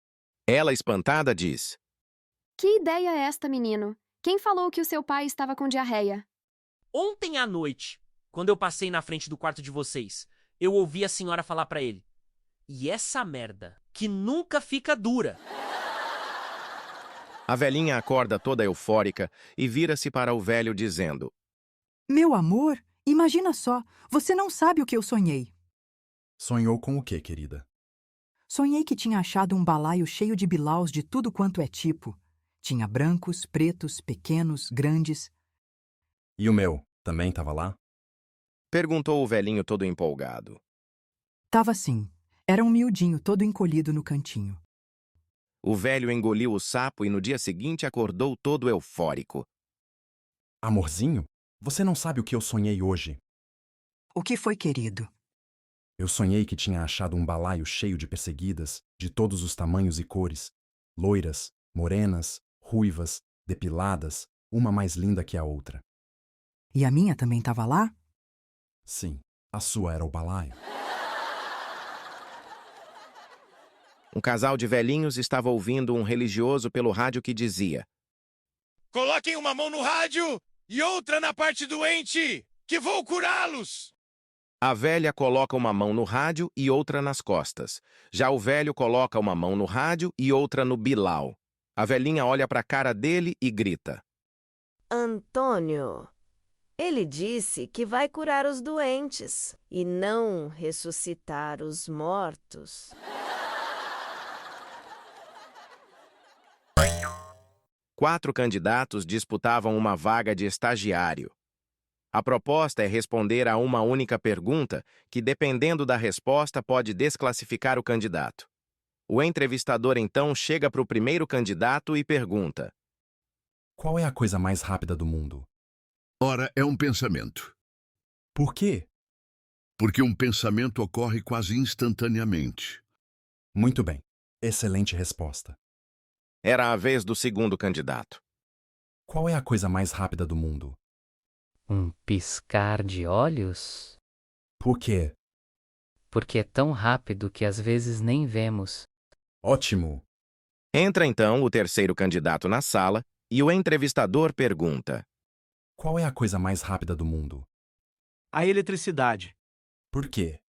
Ela, espantada, diz:
Que ideia é esta, menino? Quem falou que o seu pai estava com diarreia?
Ontem à noite, quando eu passei na frente do quarto de vocês, eu ouvi a senhora falar pra ele: e essa merda, que nunca fica dura.
A velhinha acorda toda eufórica e vira-se para o velho dizendo:
Meu amor, imagina só, você não sabe o que eu sonhei.
Sonhou com o quê, querida?
Sonhei que tinha achado um balaio cheio de bilaus de tudo quanto é tipo. Tinha brancos, pretos, pequenos, grandes.
E o meu, também estava lá?
Perguntou o velhinho todo empolgado.
Tava sim. Era um miudinho todo encolhido no cantinho.
O velho engoliu o sapo e no dia seguinte acordou todo eufórico.
Amorzinho, você não sabe o que eu sonhei hoje.
O que foi, querido?
Eu sonhei que tinha achado um balaio cheio de perseguidas, de todos os tamanhos e cores. Loiras, morenas, ruivas, depiladas, uma mais linda que a outra.
E a minha também estava lá?
Sim, a sua era o balaio.
Um casal de velhinhos estava ouvindo um religioso pelo rádio que dizia:
Coloquem uma mão no rádio e outra na parte doente, que vou curá-los.
A velha coloca uma mão no rádio e outra nas costas. Já o velho coloca uma mão no rádio e outra no bilau. A velhinha olha para a cara dele e grita:
Antônio, ele disse que vai curar os doentes e não ressuscitar os mortos.
Quatro candidatos disputavam uma vaga de estagiário. A proposta é responder a uma única pergunta que, dependendo da resposta, pode desclassificar o candidato. O entrevistador então chega para o primeiro candidato e pergunta:
Qual é a coisa mais rápida do mundo?
Ora, é um pensamento.
Por quê?
Porque um pensamento ocorre quase instantaneamente.
Muito bem. Excelente resposta.
Era a vez do segundo candidato.
Qual é a coisa mais rápida do mundo?
Um piscar de olhos?
Por quê?
Porque é tão rápido que às vezes nem vemos.
Ótimo!
Entra então o terceiro candidato na sala e o entrevistador pergunta:
Qual é a coisa mais rápida do mundo?
A eletricidade.
Por quê?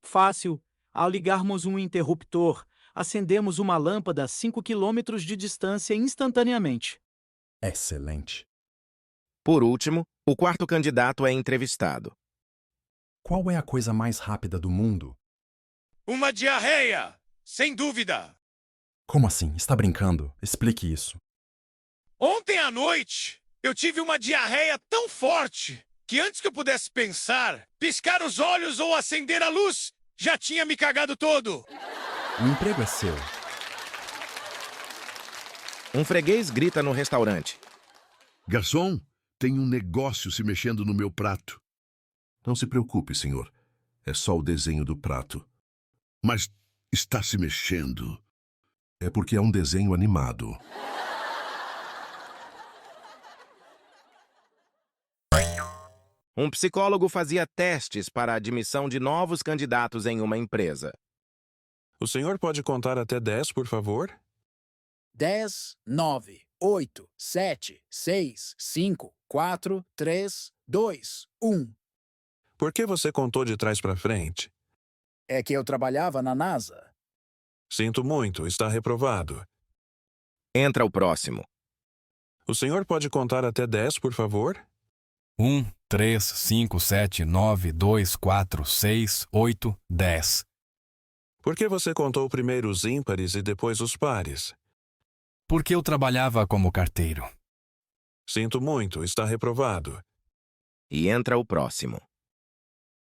Fácil. Ao ligarmos um interruptor, acendemos uma lâmpada a 5 quilômetros de distância instantaneamente.
Excelente.
Por último, o quarto candidato é entrevistado.
Qual é a coisa mais rápida do mundo?
Uma diarreia, sem dúvida.
Como assim? Está brincando? Explique isso.
Ontem à noite, eu tive uma diarreia tão forte que antes que eu pudesse pensar, piscar os olhos ou acender a luz, já tinha me cagado todo.
O emprego é seu.
Um freguês grita no restaurante:
Garçom, tem um negócio se mexendo no meu prato.
Não se preocupe, senhor. É só o desenho do prato.
Mas está se mexendo.
É porque é um desenho animado.
Um psicólogo fazia testes para a admissão de novos candidatos em uma empresa.
O senhor pode contar até 10, por favor?
10, 9, 8, 7, 6, 5, 4, 3, 2, 1.
Por que você contou de trás para frente?
É que eu trabalhava na NASA.
Sinto muito, está reprovado.
Entra o próximo.
O senhor pode contar até 10, por favor?
1, 3, 5, 7, 9, 2, 4, 6, 8, 10.
Por que você contou primeiro os ímpares e depois os pares?
Porque eu trabalhava como carteiro.
Sinto muito, está reprovado.
E entra o próximo.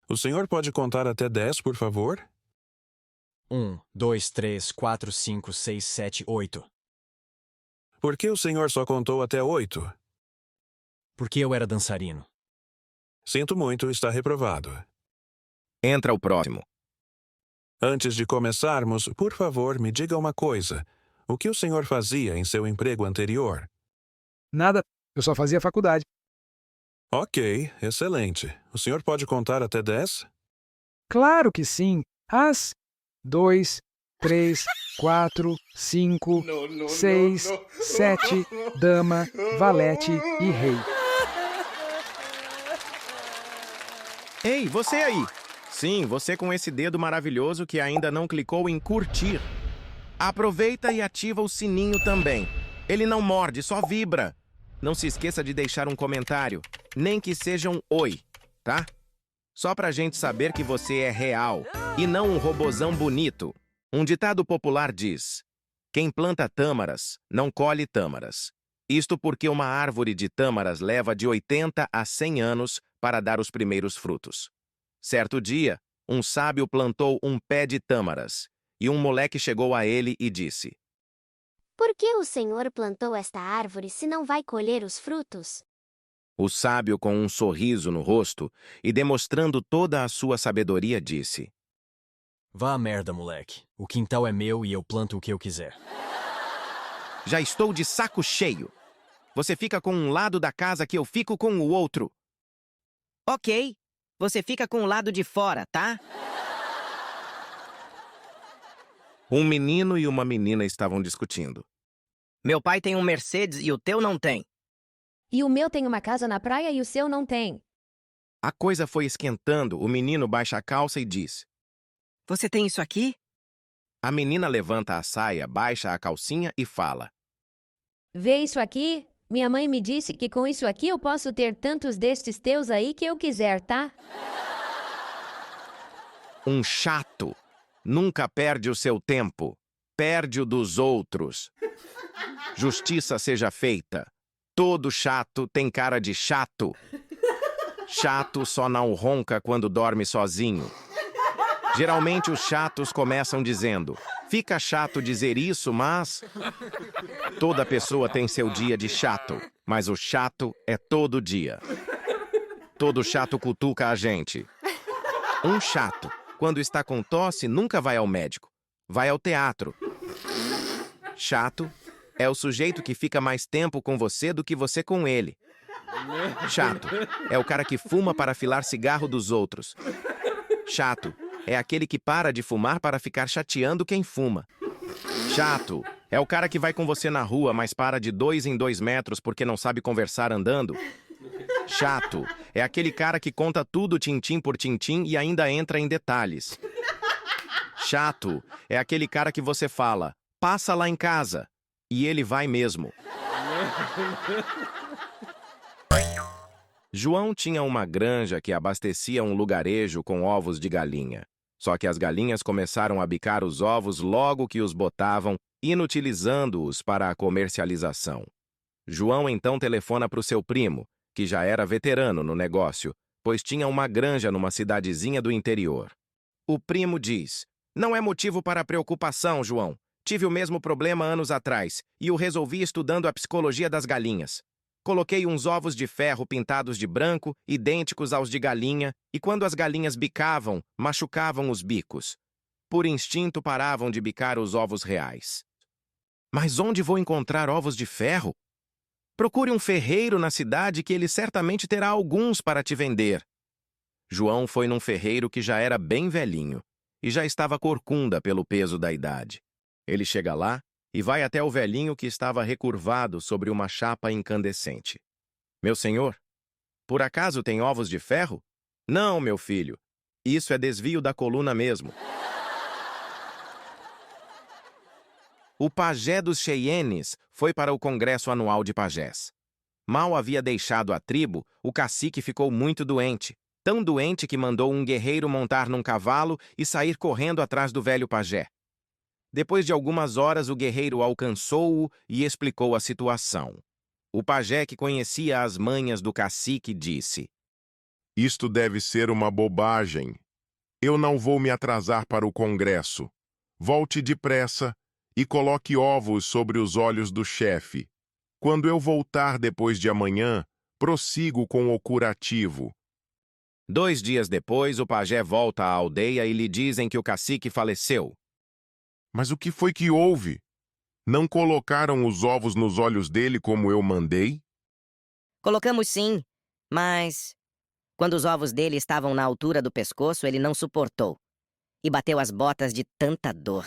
O senhor pode contar até 10, por favor?
1, 2, 3, 4, 5, 6, 7, 8.
Por que o senhor só contou até 8?
Porque eu era dançarino.
Sinto muito, está reprovado.
Entra o próximo.
Antes de começarmos, por favor, me diga uma coisa. O que o senhor fazia em seu emprego anterior?
Nada, eu só fazia faculdade.
Ok, excelente. O senhor pode contar até 10?
Claro que sim. 2, 3, 4, 5, 6, 7, dama, valete e rei.
Ei, você aí! Sim, você com esse dedo maravilhoso que ainda não clicou em curtir. Aproveita e ativa o sininho também. Ele não morde, só vibra. Não se esqueça de deixar um comentário, nem que seja um oi, tá? Só pra gente saber que você é real e não um robozão bonito. Um ditado popular diz: quem planta tâmaras, não colhe tâmaras. Isto porque uma árvore de tâmaras leva de 80 a 100 anos para dar os primeiros frutos. Certo dia, um sábio plantou um pé de tâmaras, e um moleque chegou a ele e disse:
Por que o Senhor plantou esta árvore se não vai colher os frutos?
O sábio, com um sorriso no rosto e demonstrando toda a sua sabedoria, disse:
Vá à merda, moleque. O quintal é meu e eu planto o que eu quiser.
Já estou de saco cheio. Você fica com um lado da casa que eu fico com o outro.
Ok. Você fica com o lado de fora, tá?
Um menino e uma menina estavam discutindo.
Meu pai tem um Mercedes e o teu não tem.
E o meu tem uma casa na praia e o seu não tem.
A coisa foi esquentando, o menino baixa a calça e diz:
Você tem isso aqui?
A menina levanta a saia, baixa a calcinha e fala:
Vê isso aqui? Minha mãe me disse que com isso aqui eu posso ter tantos destes teus aí que eu quiser, tá?
Um chato nunca perde o seu tempo, perde o dos outros. Justiça seja feita. Todo chato tem cara de chato. Chato só não ronca quando dorme sozinho. Geralmente os chatos começam dizendo: fica chato dizer isso, mas... Toda pessoa tem seu dia de chato, mas o chato é todo dia. Todo chato cutuca a gente. Um chato, quando está com tosse, nunca vai ao médico. Vai ao teatro. Chato é o sujeito que fica mais tempo com você do que você com ele. Chato é o cara que fuma para afilar cigarro dos outros. Chato é aquele que para de fumar para ficar chateando quem fuma. Chato é o cara que vai com você na rua, mas para de 2 em 2 metros porque não sabe conversar andando. Chato é aquele cara que conta tudo tintim por tintim e ainda entra em detalhes. Chato é aquele cara que você fala: passa lá em casa, e ele vai mesmo. João tinha uma granja que abastecia um lugarejo com ovos de galinha. Só que as galinhas começaram a bicar os ovos logo que os botavam, inutilizando-os para a comercialização. João então telefona para o seu primo, que já era veterano no negócio, pois tinha uma granja numa cidadezinha do interior. O primo diz: não é motivo para preocupação, João. Tive o mesmo problema anos atrás e o resolvi estudando a psicologia das galinhas. Coloquei uns ovos de ferro pintados de branco, idênticos aos de galinha, e quando as galinhas bicavam, machucavam os bicos. Por instinto paravam de bicar os ovos reais. Mas onde vou encontrar ovos de ferro? Procure um ferreiro na cidade que ele certamente terá alguns para te vender. João foi num ferreiro que já era bem velhinho e já estava corcunda pelo peso da idade. Ele chega lá e vai até o velhinho que estava recurvado sobre uma chapa incandescente. Meu senhor, por acaso tem ovos de ferro? Não, meu filho. Isso é desvio da coluna mesmo. O pajé dos Cheyennes foi para o congresso anual de pajés. Mal havia deixado a tribo, o cacique ficou muito doente. Tão doente que mandou um guerreiro montar num cavalo e sair correndo atrás do velho pajé. Depois de algumas horas, o guerreiro alcançou-o e explicou a situação. O pajé, que conhecia as manhas do cacique, disse:
Isto deve ser uma bobagem. Eu não vou me atrasar para o congresso. Volte depressa e coloque ovos sobre os olhos do chefe. Quando eu voltar depois de amanhã, prossigo com o curativo.
2 dias depois, o pajé volta à aldeia e lhe dizem que o cacique faleceu.
Mas o que foi que houve? Não colocaram os ovos nos olhos dele como eu mandei?
Colocamos sim, mas quando os ovos dele estavam na altura do pescoço, ele não suportou e bateu as botas de tanta dor.